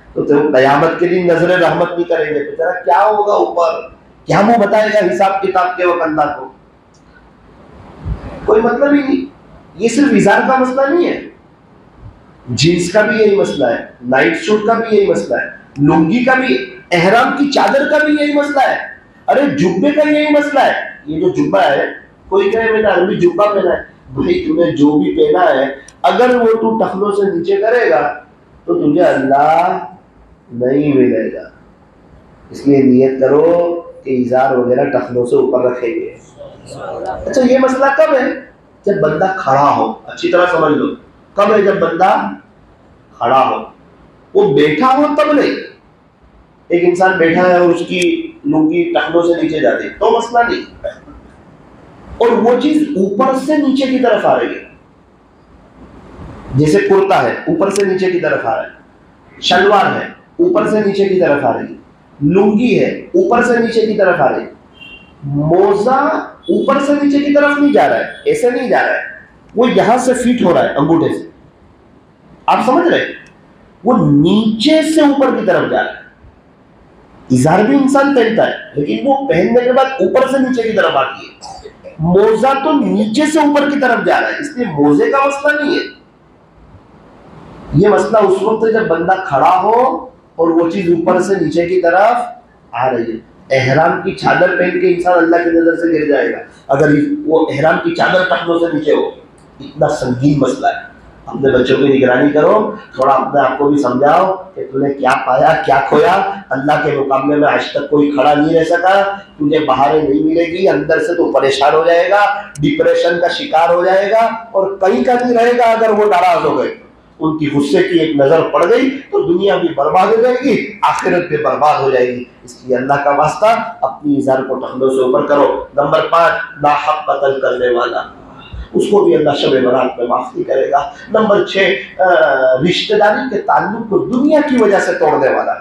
तो तेरे कयामत के दिन नजर रहमत नहीं करेंगे तो तेरा क्या होगा ऊपर? क्या मुंह बताएगा हिसाब किताब के वक्त अल्लाह को? कोई मतलब ही नहीं। ये सिर्फ इज़ार का मसला नहीं है, जीन्स का भी यही मसला है, नाइट सूट का भी यही मसला है, लुंगी का भी, एहराम की चादर का भी यही मसला है, अरे जुब्बे का यही मसला है। ये जो जुब्बा है, कोई कहे मैंने अरबी जुब्बा पहना है, भाई तूने जो भी पहना है अगर वो तू टखनों से नीचे करेगा तो तुझे अल्लाह नहीं मिलेगा। इसलिए नियत करो कि इज़ार वगैरह टखनों से ऊपर रखेंगे। अच्छा, ये मसला कब है? जब बंदा खड़ा हो। अच्छी तरह समझ लो, कब है? जब बंदा खड़ा हो। वो बैठा हो तब नहीं। एक इंसान बैठा है और उसकी लुंगी टखनों से नीचे जाती है तो मसला नहीं, और वो चीज ऊपर से नीचे की तरफ आ रही है, जैसे कुर्ता है ऊपर से नीचे की तरफ आ रहा है, शलवार है ऊपर से नीचे की तरफ आ रही है, लुंगी है ऊपर से नीचे की तरफ आ रही है, मोजा ऊपर से नीचे की तरफ नहीं जा रहा है, ऐसे नहीं जा रहा है, वो यहां से फिट हो रहा है अंगूठे से, आप समझ रहे, वो नीचे से ऊपर की तरफ जा रहा है। इज़ार भी इंसान पहनता है लेकिन वो पहनने के बाद ऊपर से नीचे की तरफ आती है, मोजा तो नीचे से ऊपर की तरफ जा रहा है, इसलिए मोजे का मसला नहीं है। ये मसला उस वक्त है जब बंदा खड़ा हो और वो चीज ऊपर से नीचे की तरफ आ रही है। एहराम की चादर पहन के इंसान अल्लाह की नजर से गिर जाएगा अगर वो एहराम की चादर टखनों से नीचे हो। इतना संगीन मसला है। अपने बच्चों की निगरानी करो, थोड़ा अपने आप को भी समझाओ कि तूने क्या पाया क्या खोया। अल्लाह के मुकाबले में आज तक कोई खड़ा नहीं रह सका, तुझे बाहर नहीं मिलेगी, अंदर से तो परेशान हो जाएगा, डिप्रेशन का शिकार हो जाएगा और कहीं का नहीं रहेगा। अगर वो नाराज हो गए, उनकी गुस्से की एक नजर पड़ गई तो दुनिया भी बर्बाद हो जाएगी, आखिरत भी बर्बाद हो जाएगी। इसलिए अल्लाह का वास्ता अपनी इज़ार को टखनों से ऊपर करो। नंबर 5, नाहक कत्ल करने वाला, उसको भी अल्लाह शब बरात में माफ नहीं करेगा। नंबर 6, रिश्तेदारी के ताल्लुक को दुनिया की वजह से तोड़ने वाला।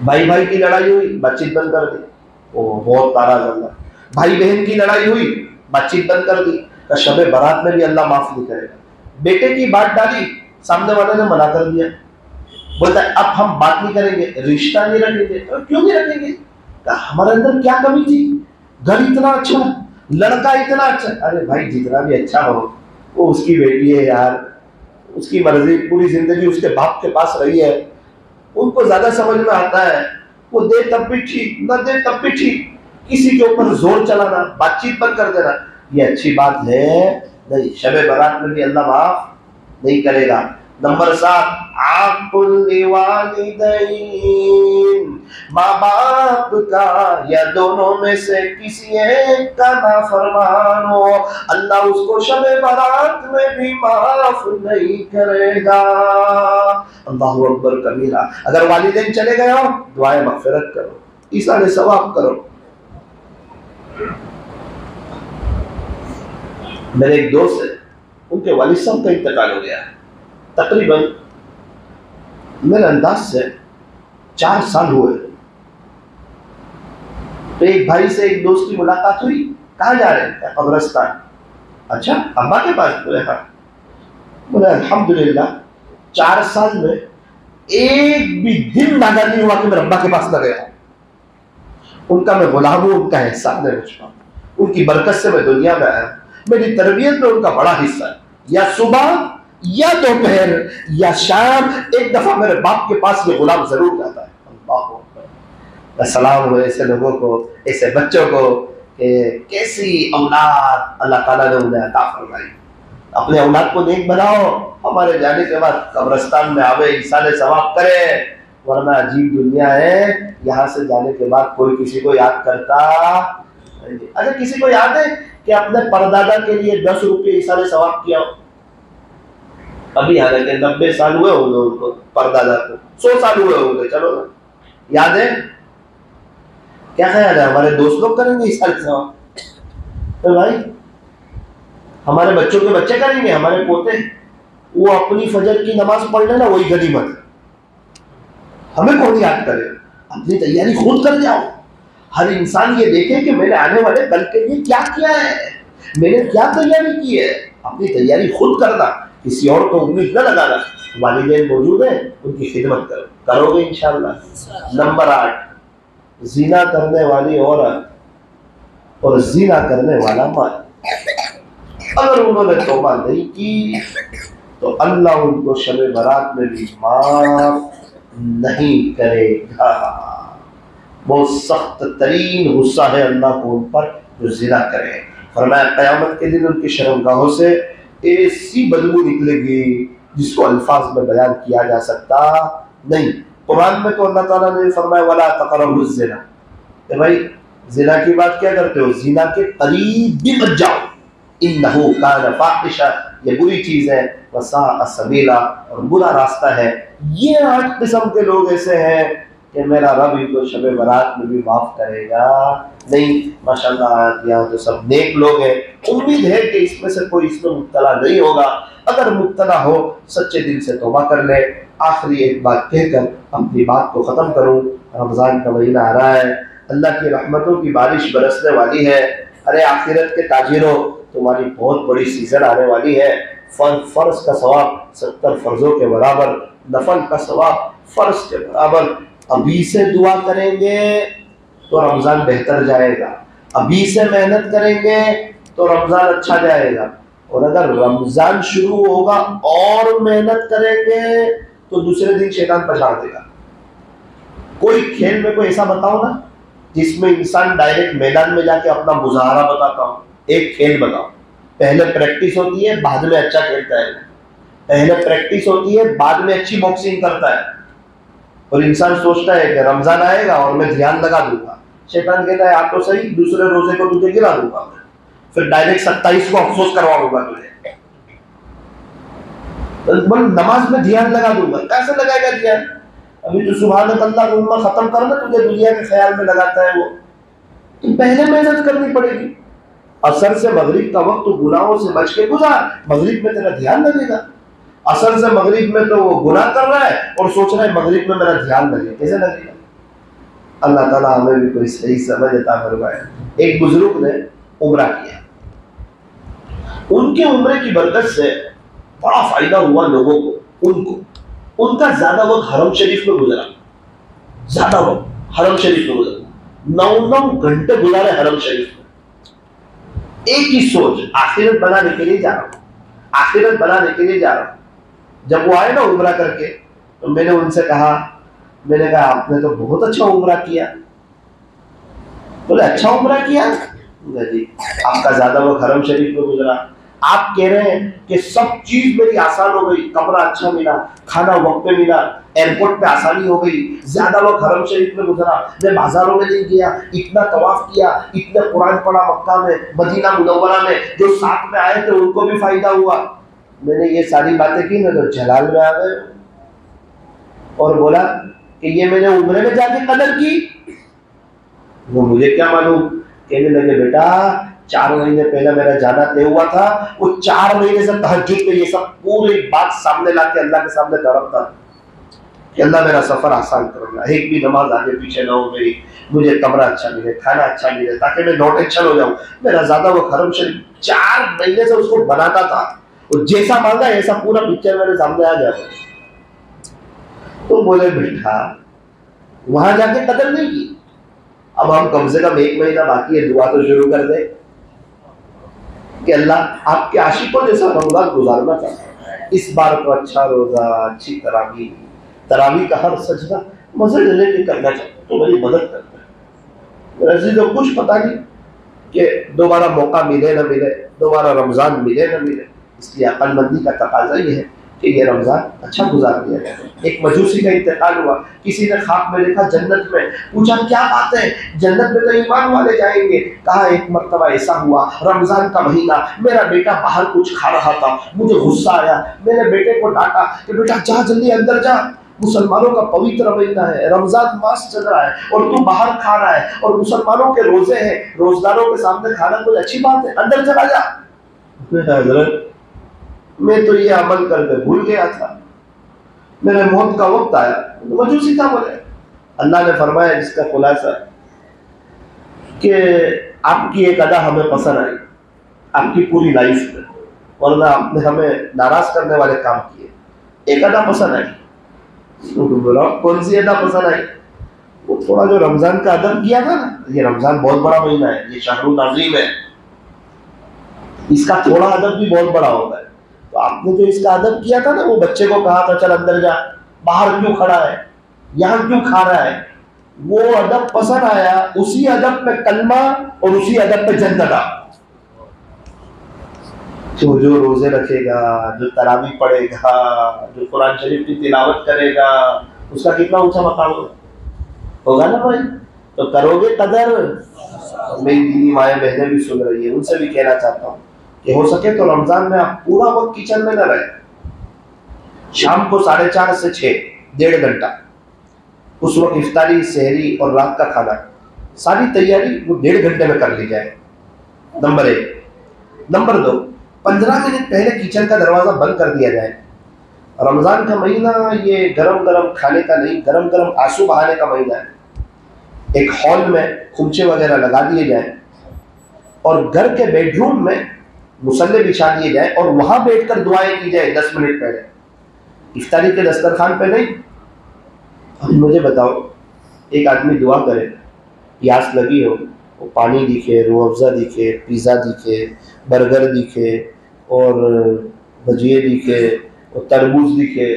भाई भाई की लड़ाई हुई, बातचीत बंद कर दी, ओ बहुत नाराज अल्लाह। भाई बहन की लड़ाई हुई, बातचीत बंद कर दी, का शब बरात में भी अल्लाह माफ नहीं करेगा। बेटे की बात डाली, सामने वाले ने मना कर दिया, बोलता है अब हम बात नहीं करेंगे, रिश्ता नहीं रखेंगे। तो क्यों नहीं रखेंगे? हमारे अंदर क्या कमी थी? घर इतना अच्छा, लड़का इतना अच्छा। अरे भाई जितना भी अच्छा हो, वो उसकी बेटी है यार, उसकी मर्जी, पूरी जिंदगी उसके बाप के पास रही है, उनको ज्यादा समझ में आता है। वो दे तब भी ठीक, न दे तब भी ठीक, किसी के ऊपर जोर चलाना, बातचीत पर कर देना, ये अच्छी बात है नहीं। शबे बारात में भी अल्लाह माफ नहीं करेगा। नंबर 7, आकुल वालिदैन, माँ बाप का या दोनों में से किसी एक का नाफरमान हो, अल्लाह उसको शबे बारात में भी माफ नहीं करेगा। अल्लाहु अकबर कबीरा। अगर वालिदैन चले गए हो, दुआए मगफिरत करो, ईसाले सवाब करो। मेरे एक दोस्त है, उनके वालिद साहब का इंतकाल हो गया, तकरीबन मेरे अंदाज से 4 साल हुए। तो एक भाई से एक दोस्त की मुलाकात हुई, कहाँ जा रहे हैं? कब्रिस्तान। अच्छा, अब्बा के पास? बोले हाँ। बोले अल्हम्दुलिल्लाह 4 साल में एक भी दिन नागा नहीं हुआ कि मेरे अब्बा के पास न गया। उनका मैं गुलाम हूँ, उनका एहसान है मुझ पर, उनकी बरकत से मैं दुनिया में आया। मेरी तरबियत में उनका बड़ा हिस्सा है। या सुबह या दोपहर या शाम एक दफा मेरे बाप के पास ये गुलाम जरूर जाता है। अल्लाह सलाम हो ऐसे लोगों को, ऐसे बच्चों को, कैसी औलाद अल्लाह ताला ने उन्हें अता फरमाई। अपने औलाद को नेक बनाओ, हमारे जाने के बाद कब्रिस्तान में आवे, इसाले सवाब करे, वरना अजीब दुनिया है। यहाँ से जाने के बाद कोई किसी को याद करता। अच्छा, किसी को याद है कि अपने परदादा के लिए 10 रुपये इसाले सवाब किया? अभी हालांकि 90 साल हुए होंगे उनको, परदादा को 100 साल हुए होंगे, चलो ना, याद है? क्या ख्याल है, हमारे दोस्त लोग करेंगे इसाले सवाब? तो भाई हमारे बच्चों के बच्चे करेंगे, हमारे पोते, वो अपनी फजर की नमाज पढ़ लेना, वही गनीमत है। हमें कौन याद करे? अपनी तैयारी खुद कर जाओ। हर इंसान ये देखे कि मैंने आने वाले कल के लिए क्या किया है, मैंने क्या तैयारी की है। अपनी तैयारी खुद करना, किसी और को उम्मीद न लगाना। वालिदैन मौजूद है, उनकी खिदमत करो, करोगे इंशाअल्लाह। नंबर 8, जिना करने वाली औरत और जिना करने वाला मर्द, अगर उन्होंने तौबा नहीं की तो अल्लाह उनको शब बरात में भी माफ नहीं करेगा। बहुत सख्त तरीन गुस्सा है अल्लाह को उन पर जो जिना करे। फरमाया क़यामत के दिन उनकी शर्मगाहों से ऐसी बदबू निकलेगी जिसको अल्फाज में बयान किया जा सकता नहीं। कुरान में तो अल्लाह ताला ने फरमाया वला तक़रबुज़ ज़िना, कि भाई जिना की बात क्या करते हो, जिना के करीब भी मत जाओ, इन्नहु कान फ़ाहिशा, ये बुरी चीज है, वसाअ सबीला, और बुरा रास्ता है। ये 8 किस्म के लोग ऐसे हैं कि मेरा रब इनको शब बरात में भी माफ करेगा नहीं। माशाल्लाह यहाँ तो सब नेक लोग हैं, उम्मीद है कि इसमें से कोई इसमें मुब्तला नहीं होगा। अगर मुब्तला हो सच्चे दिल से तौबा कर ले। आखिरी एक बात कहकर अपनी बात को ख़त्म करूँ। रमज़ान का महीना आ रहा है, अल्लाह की रहमतों की बारिश बरसने वाली है। अरे आखिरत के ताजिरों, तुम्हारी बहुत बड़ी सीज़न आने वाली है। फ़र्ज का सवाब 70 फ़र्जों के बराबर, नफल का सवाब फ़र्ज के बराबर। अभी से दुआ करेंगे तो रमज़ान बेहतर जाएगा, अभी से मेहनत करेंगे तो रमज़ान अच्छा जाएगा। और अगर रमज़ान शुरू होगा और मेहनत करेंगे तो दूसरे दिन शैतान पछाड़ देगा। कोई खेल में कोई ऐसा बताओ ना जिसमें इंसान डायरेक्ट मैदान में जाके अपना मुजाहरा बताता हो। एक खेल बताओ, पहले प्रैक्टिस होती है, बाद में अच्छा खेलता है। पहले प्रैक्टिस होती है, बाद में अच्छी बॉक्सिंग करता है। और इंसान सोचता है कि रमजान आएगा और मैं ध्यान लगा दूंगा। शैतान कहता है आप तो सही, दूसरे रोजे को तुझे गिरा दूंगा, फिर डायरेक्ट 27 को अफसोस करवा दूंगा तुझे। नमाज में ध्यान लगा दूंगा। कैसे लगाएगा ध्यान? अभी तो सुभान अल्लाह खत्म करना, तुझे दुनिया के ख्याल में लगाता है वो। तो पहले मेहनत करनी पड़ेगी। असर से मगरिब का वक्त तो गुनाहों से बच के गुजार, मगरिब में तेरा ध्यान लगेगा। असर से मगरिब में तो वो गुनाह कर रहा है और सोच रहा है मगरिब में मेरा ध्यान लगे, कैसे लगेगा? अल्लाह ताला हमें भी कोई सही समझ अता फरमाए। एक बुजुर्ग ने उम्रा किया, उनके उम्रे की बरकत से बड़ा फायदा हुआ लोगों को। उनका ज्यादा वक्त हरम शरीफ में गुजरा, ज्यादा वक्त हरम शरीफ में गुजरा, 9 घंटे गुजारे हरम शरीफ में। एक ही सोच, आखिरत बनाने के लिए जा रहा हूं, आखिरत बनाने के लिए जा रहा हूं। जब वो आए ना उम्रा करके, तो मैंने उनसे कहा, आपने तो बहुत अच्छा उम्रा किया। बोले अच्छा उम्रा किया? जी, आपका ज्यादा वक्त हरम शरीफ में गुजरा। आप कह रहे हैं कि सब चीज मेरी आसान हो गई, कमरा अच्छा मिला, खाना वक्त पे मिला, एयरपोर्ट पे आसानी हो गई, ज्यादा वक्त हरम शरीफ में गुजरा, मैं बाजारों में नहीं गया, इतना तवाफ किया, इतने कुरान पढ़ा मक्का में, मदीना मुनव्वरा में, जो साथ में आए थे उनको भी फायदा हुआ। मैंने ये सारी बातें की ना तो जलाल में आ गए और बोला कि ये मैंने उम्रे में जाके कदर की। वो मुझे क्या मालूम। कहने लगे बेटा 4 महीने पहले मेरा जाना तय हुआ था, वो 4 महीने से तहज्जुद में ये सब पूरी बात सामने लाके अल्लाह के सामने तड़पता कि अल्लाह मेरा सफर आसान करूंगा, एक भी नमाज आगे पीछे ना हो गई, मुझे कमरा अच्छा मिले, खाना अच्छा मिले, ताकि मैं नो टेंशन हो जाऊं। मेरा ज्यादा वो हरम शरीफ 4 महीने से उसको बनाता था, और जैसा मांगा ऐसा पूरा पिक्चर मेरे सामने आ गया। तो बोले बेटा वहां जाके कदर नहीं की, अब हम कम से कम 1 महीना बाकी है, दुआ तो शुरू कर दे कि अल्लाह आपके आशिकों जैसा रमजान गुजारना चाहता है। इस बार तो अच्छा रोजा, अच्छी तरावी का हर सजदा मजे लेके करना चाहता है, तो मेरी मदद करना है। रजी तो कुछ पता नहीं कि दोबारा मौका मिले ना मिले, दोबारा रमजान मिले ना मिले, इसलिए अक्लमंदी का तकाजा ये है कि ये रमजान अच्छा गुजार दिया जाए। एक मजूसी का इंतकाल हुआ, किसी ने ख्वाब में देखा जन्नत में, पूछा क्या बात है, जन्नत में तो ईमान वाले जाएंगे। कहा एक मर्तबा ऐसा हुआ, रमजान का महीना, मेरा बेटा बाहर कुछ खा रहा था, मुझे गुस्सा आया, मैंने बेटे को डांटा कि बेटा जा जल्दी अंदर जा, मुसलमानों का पवित्र महीना है, रमजान मास चल रहा है और तू बाहर खा रहा है, और मुसलमानों के रोजे हैं, रोजदारों के सामने खाना कोई अच्छी बात है, अंदर चला जा। हजरत मैं तो ये अमल करके भूल गया था, मेरे मौत का वक्त आया। मजूसी था बोले। अल्लाह ने फरमाया जिसका खुलासा कि आपकी एक अदा हमें पसंद आई आपकी पूरी लाइफ में, वरना आपने हमें नाराज करने वाले काम किए, एक अदा पसंद आई। बोला कौन सी अदा पसंद आई? वो थोड़ा जो रमजान का अदब किया था ना, ये रमजान बहुत बड़ा महीना है, ये शहरुल अज़ीम है, इसका थोड़ा अदब भी बहुत बड़ा होता है। तो आपने जो इसका अदब किया था ना, वो बच्चे को कहा था चल अंदर जा, बाहर क्यों खड़ा है, यहाँ क्यों खा रहा है, वो अदब पसंद आया। उसी अदब पे कलमा और उसी अदब पे जन्नत। तो जो रोजे रखेगा, जो तरावी पढ़ेगा, जो कुरान शरीफ की तिलावत करेगा, उसका कितना ऊंचा मकाम होगा ना भाई। तो करोगे कदर। मेरी दीनी माएँ बहनें भी सुन रही है, उनसे भी कहना चाहता हूँ कि हो सके तो रमजान में आप पूरा वक्त किचन में न रहे। शाम को 4:30 से 6, 1.5 घंटा, उस वक्त इफ्तारी, सहरी और रात का खाना, सारी तैयारी वो 1.5 घंटे में कर ली जाए। नंबर 1। नंबर 2, 15 मिनट पहले किचन का दरवाज़ा बंद कर दिया जाए। रमज़ान का महीना ये गरम गरम खाने का नहीं, गरम गरम आंसू बहाने का महीना है। एक हॉल में खुमचे वगैरह लगा दिए जाए और घर के बेडरूम में मुसल्ले बिछा दिए जाए और वहां बैठकर दुआएं की जाए 10 मिनट पहले, इफ्तारी के दस्तरखान पे नहीं। अब मुझे बताओ, एक आदमी दुआ करे, प्यास लगी हो, वो पानी दिखे, रूह अफ़ज़ा दिखे, पिज़्ज़ा दिखे, बर्गर दिखे और भजिए दिखे और तरबूज दिखे,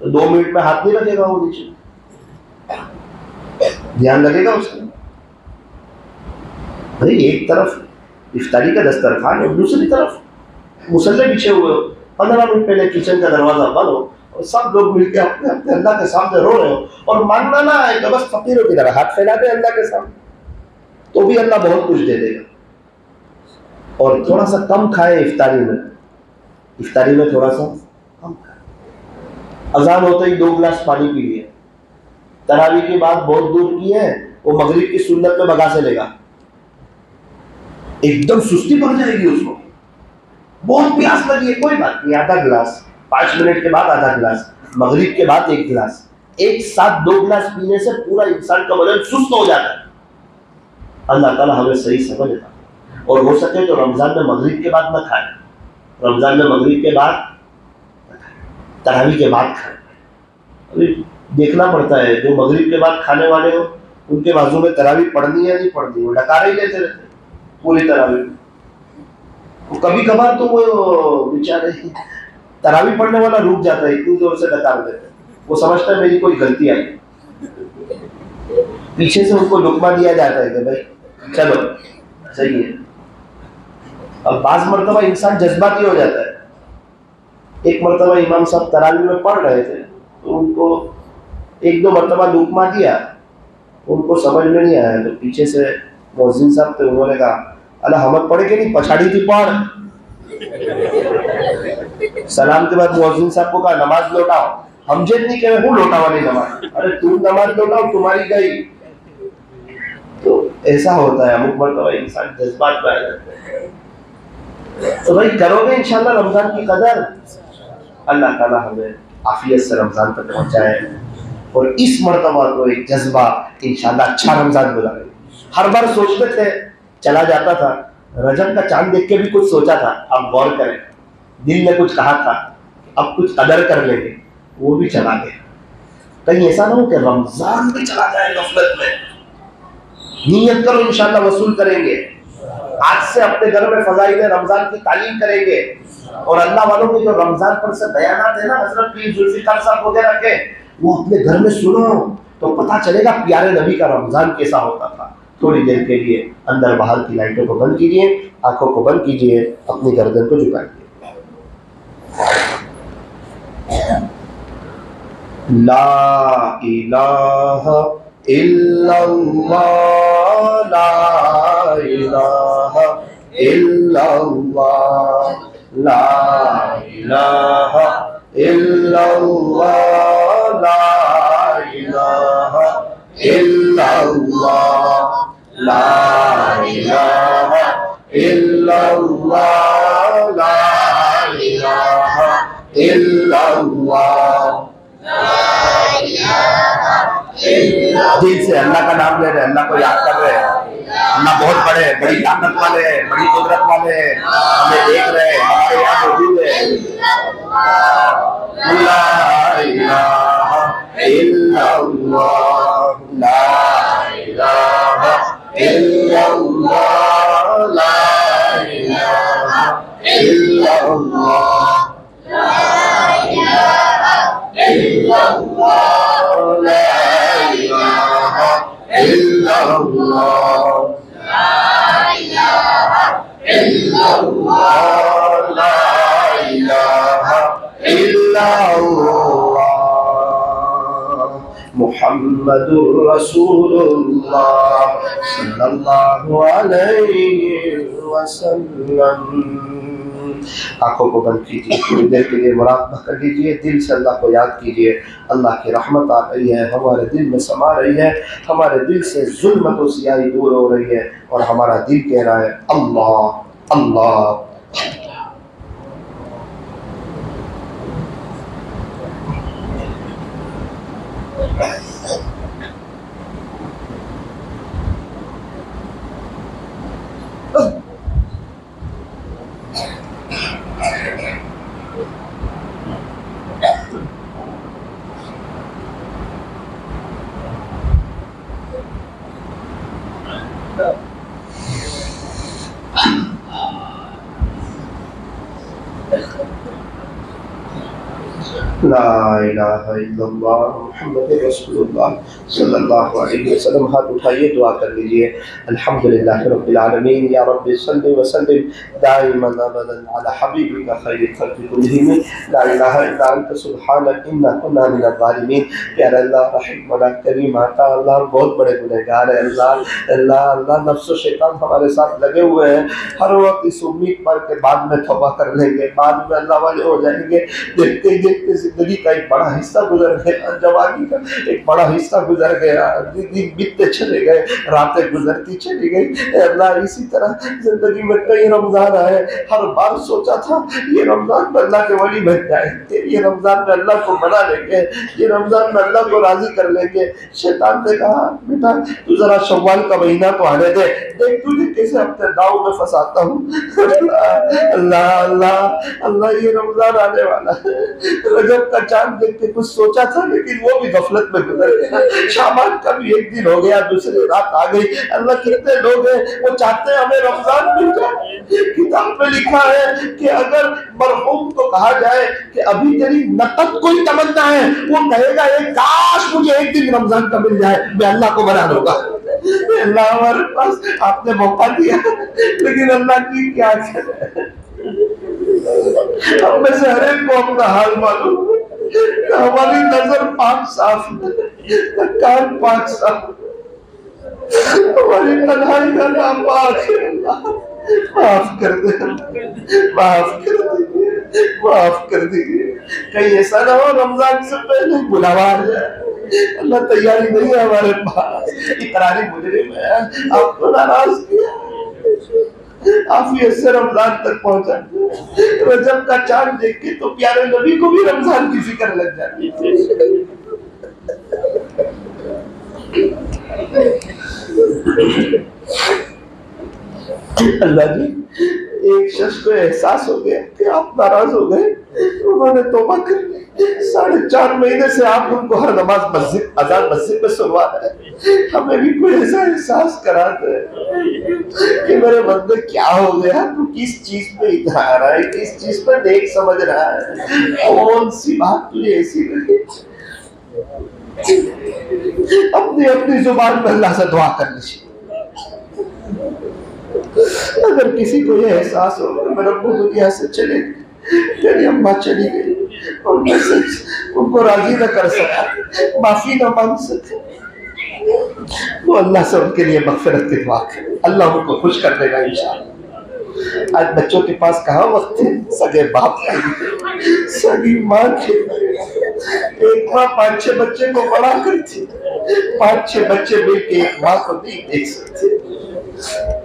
तो 2 मिनट में हाथ नहीं लगेगा वो नीचे? ध्यान लगेगा उसका? भाई एक तरफ इफ्तारी का दस्तरखान और दूसरी तरफ मुसल्ले बिछे हुए हो, 15 मिनट पहले किचन का दरवाजा बंद हो और सब लोग मिलकर अपने अपने अल्लाह के सामने रो रहे हो, और मानना ना है तो बस फकीरों की तरह हाथ फैला दे अल्लाह के सामने, तो भी अल्लाह बहुत कुछ दे देगा। और थोड़ा सा कम खाए इफ्तारी में थोड़ा सा कम खाए। अजान होते ही 2 गिलास पानी पी लिए, तरावी की बात बहुत दूर की है, वो मगरिब की सुन्नत में बगा से लेगा, एकदम सुस्ती पड़ जाएगी उसको, बहुत प्यास लगी है, कोई बात नहीं, आधा गिलास, 5 मिनट के बाद आधा गिलास, मगरिब के बाद 1 गिलास, एक साथ 2 गिलास पीने से पूरा इंसान का बदन सुस्त हो जाता है। अल्लाह ताला हमें सही समझ देता। और हो सके तो रमजान में मगरिब के बाद न खाए, रमजान में मगरिब के बाद, तरावी के बाद खाए। अभी देखना पड़ता है, जो मगरिब के बाद खाने वाले हो उनके बाजू में तरावी पढ़नी या नहीं पढ़नी, वो डकारे ही लेते रहते पूरी तरावी। कभी कभार तो वो बेचारे तरावी पढ़ने वाला रुक जाता है, इतनी जोर से डकार देते, वो समझता है मेरी कोई गलती आई, पीछे से उनको लुकमा दिया जाता है कि भाई चलो सही है। अब बाज़ मरतबा इंसान जज्बाती हो जाता है। एक मरतबा इमाम साहब तरावी में पढ़ रहे थे, तो उनको 1-2 मरतबा लुकमा दिया, उनको समझ में नहीं आया, तो पीछे से मुअज्जिन साहब थे, उन्होंने कहा अल्लाह हमत पढ़े कि नहीं, पछाड़ी थी पढ़। सलाम के बाद मुअज्जिन साहब को कहा नमाज लौटाओ, हम जेद नहीं कह रहे हूँ लौटा वाली नमाज, अरे तुम नमाज लौटाओ तुम्हारी गई। तो ऐसा होता है, अमुक मरतबा इंसान जज्बात में आ जाता है। तो भाई करोगे इंशाल्लाह रमजान की कदर, अल्लाह ताला हमें आफियत से रमजान तक पहुंचाए, और इस मरतबा तो एक जज्बा इंशाल्लाह अच्छा रमजान बुलाए। हर बार सोचते थे, चला जाता था, रजब का चांद देख के भी कुछ सोचा था, अब गौर करें, दिल में कुछ कहा था, अब कुछ कदर कर लेंगे, वो भी चला गया। कहीं ऐसा ना हो कि रमजान भी चला जाए गफलत में। नियत करो इंशाल्लाह वसूल करेंगे, आज से अपने घर में फजाइल रमजान की तालीम करेंगे, और अल्लाह वालों के जो रमजान पर से बयानात है ना, हजरत पीर जुल्फिकार साहब वगैरह के, वो अपने घर में सुनो तो पता चलेगा प्यारे नबी का रमजान कैसा होता था। थोड़ी देर के लिए अंदर बाहर की लाइटों को बंद कीजिए, आंखों को बंद कीजिए, अपनी गर्दन को झुकाइए। ला इलाहा इल्लल्लाह, ला इलाहा इल्लल्लाह, ला इलाहा इल्लल्लाह, ला इलाहा इल्लल्लाह, ला इलाहा इल्लल्लाह, ला इलाहा इल्लल्लाह। दिल से अल्लाह का नाम ले रहे हैं, अल्लाह को याद कर रहे हैं। अल्लाह बहुत बड़े, बड़ी ताकत वाले हैं, बड़ी कुदरत वाले हैं, हमें देख रहे हैं, हमारे यहाँ मौजूद है। ला इलाहा इल्लल्लाह, ला इलाहा इल्लल्लाह, ला इलाहा इल्लल्लाह, ला इलाहा इल्लल्लाह, ला इलाहा इल्लल्लाह, ला इलाहा इल्लल्लाह, ला इलाहा इल्लल्लाह, मुहम्मदुर रसूलुल्लाह सल्लल्लाहु अलैहि वसल्लम। आंखों को बंद कीजिए, थोड़ी देर के लिए मुराक़बा कर लीजिए, दिल से अल्लाह को याद कीजिए। अल्लाह की रहमत आ रही है, हमारे दिल में समा रही है, हमारे दिल से जुल्मत और सियाही दूर हो रही है, और हमारा दिल कह रहा है अल्लाह अल्लाह। ला इलाहा इल्लल्लाह मुहम्मदुर रसूलुल्लाह सल्लल्लाहु अलैहि वसल्लम। हाथ उठाइए, दुआ कर लीजिए। अल्हम्दुलिल्लाहि रब्बिल आलमीन, या रब्बि सल्लि व सल्लिम दाइमन अबदन अला हबीबिका खैरिल खल्क़ि कुल्लिहिम, ला इलाहा इल्ला अंता सुब्हानक इन्ना कुन्ना मिनज़ ज़ालिमीन। प्यारे अल्लाह, रहीम वाला करीम आता अल्लाह, बहुत बड़े गुनहगार है अल्लाह। अल्लाह अल्लाह नफ्स और शैतान हमारे साथ लगे हुए हैं। हर वक्त इस उम्मीद पर के बाद में तौबा कर लेंगे, बाद में अल्लाह वाले हो जाएंगे। देखते ही देखते जिंदगी का एक बड़ा हिस्सा गुजर गया, जवानी का एक बड़ा हिस्सा गुजर गया, दिन बीतते चले गए, रातें गुजरती चली गई। अल्लाह इसी तरह जिंदगी में कई रमजान आए, हर बार सोचा था ये रमजान में अल्लाह के वली बन जाएंगे, ये रमजान में अल्लाह को मना लेंगे, ये रमजान में अल्लाह को राजी कर लेंगे। शैतान ने कहा बेटा तू जरा शव्वाल का महीना तो आने दे, देख तुझे कैसे अपने दाव में फंसाता हूँ। अल्लाह अल्लाह अल्लाह ये रमजान आने वाला है। रजब का चांद देख के कुछ सोचा था, लेकिन वो भी गफलत में गुजर गया। शाबान का भी एक दिन हो गया, दूसरी रात आ गई। अल्लाह कितने लोग हैं वो चाहते हैं हमें रमजान मिल जाए। किताब में लिखा है कि अगर मरहूम को कहा जाए कि अभी तेरी नकद कोई तमन्ना है, वो कहेगा एक काश मुझे एक दिन रमजान का मिल जाए, मैं अल्लाह को बना दूंगा। अल्लाह हमारे पास आपने मौका दिया, लेकिन अल्लाह की क्या करे। हम में से हर एक को अपना हाल मालूम है। हमारी नजर पाक साफ, कान पाक साफ, हमारी तन्हाई का नाम पाक है। माफ कर दे, माफ कर दीजिए, माफ कर दीजिए। कहीं ऐसा ना हो रमजान से पहले बुलावा आ जाए। अल्लाह तैयारी नहीं है हमारे पास, इकरारी मुजरिम है, आपको नाराज किया, आफियत से रमजान तक पहुंचा। रजब का चांद देख के तो प्यारे नबी को भी रमजान की फिक्र लग जाती थी। अल्लाह जी, एक शख्स को एहसास हो गया कि आप नाराज हो गए, उन्होंने तौबा कर ली। 4.5 महीने से आप उनको हर नमाज मस्जिद अजान मस्जिद में सुनवा रहे हैं। हमें भी कोई ऐसा एहसास करा दे कि मेरे बंदे क्या हो गया, तू किस चीज पे इधर आ रहा है, किस चीज पे देख समझ रहा है, कौन सी बात तुझे ऐसी लगी। अपनी अपनी जुबान में अल्लाह से दुआ कर लीजिए। अगर किसी को यह एहसास हो मेरा दुनिया से चले, मेरी अम्मा चली गई और मैं उनको राजी न कर सका, माफी न मांग सके, वो अल्लाह से उनके लिए मगफिरत की दुआ करे, अल्लाह उनको खुश कर देगा इंशाअल्लाह। आज बच्चों के पास कहाँ वक्त है, सगे बाप के, सगी माँ के। एक माँ 5-6 बच्चे को बड़ा करती, 5-6 बच्चे मिलकर एक माँ को नहीं देख सकते।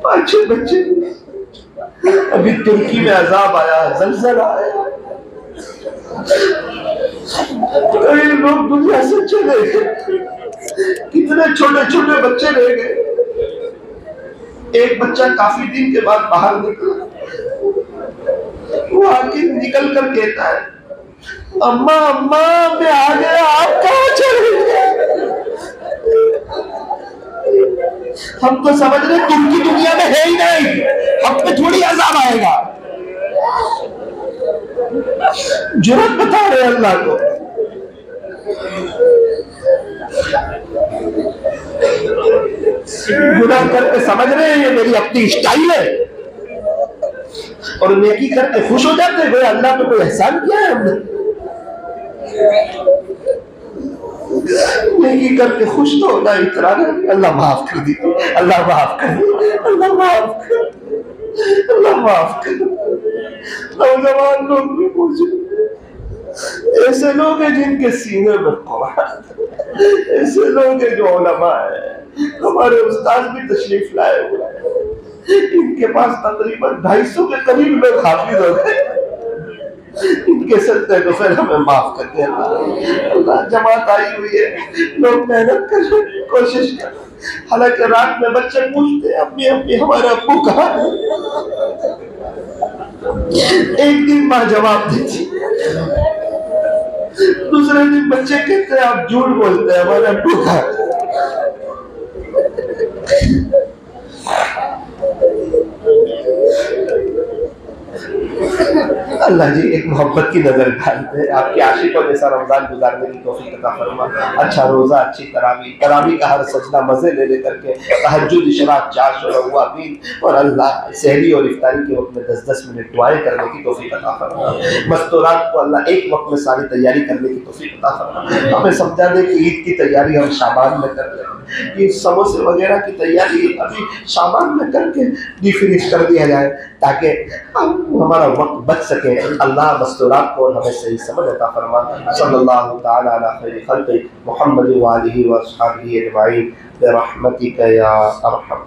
5-6 बच्चे। अभी तुर्की में अजाब आया, जलजला आया, कई लोग दुनिया से चले गए, कितने छोटे छोटे बच्चे रह गए। एक बच्चा काफी दिन के बाद बाहर निकला, वो आके निकल कर कहता है अम्मा अम्मा मैं आ गया, आप कहाँ चले गए। हम तो समझ रहे तुम की दुनिया में है ही नहीं, हम पे थोड़ी अजाब आएगा। जुर्रत बता रहे अल्लाह को। गुनाह करके समझ रहे हैं ये मेरी अपनी स्टाइल है, और नेकी करके खुश हो जाते हैं, अल्लाह पे कोई एहसान किया है हमने। नेकी करके खुश तो होना इकरार है। अल्लाह माफ कर दीजिए, अल्लाह माफ कर दीजिए, अल्लाह माफ कर, अल्लाह माफ कर। नौजवान लोग भी पूछे, ऐसे लोग हैं जिनके सीने में कुरान, ऐसे लोग हैं जो उलमा है, हमारे उस्ताद भी तशरीफ लाए हुए हैं, इनके पास तकरीबन 250 के करीब लोग हाफिज हो गए। इनके सत्ते तो फिर हमें माफ कर दे अल्लाह। जमात आई हुई है, लोग मेहनत कर रहे हैं, कोशिश कर, हालांकि रात में बच्चे पूछते हैं अम्मी अम्मी हमारे अब्बू कहाँ है। एक दिन माँ जवाब देती, दूसरे दिन बच्चे कहते हैं आप झूठ बोलते हैं, हमारे अब्बू कहाँ है। अल्लाह जी एक मोहब्बत की नज़र डालते हैं, आपके आशिकों जैसा रमज़ान गुजारने की तौफीक अता फरमा। अच्छा रोज़ा, अच्छी तरावी का हर सजदा मज़े ले लेकर के, तहज्जुद, इशराक, चाश और अवाबीन, और अल्लाह सहरी और इफ्तारी के वक्त में 10-10 मिनट दुआएं करने की तौफीक अता फरमा। मस्तूरात को अल्लाह एक वक्त में सारी तैयारी करने की तौफीक अता फरमा। हमें समझा दे कि ईद की तैयारी हम शाबान में कर लें, ये समोसे वगैरह की तैयारी अभी शाबान में करके डिफ्रीज कर दिया जाए ताकि हमारा वक्त बच सके। अल्लाह मस्तूरात को और हमें सही समझ अता फरमा। सल्लल्लाहु तआला अला खैरि खल्क़ि मुहम्मद व आलिहि व अस्हाबिहि अजमईन बिरहमतिका या अरहम।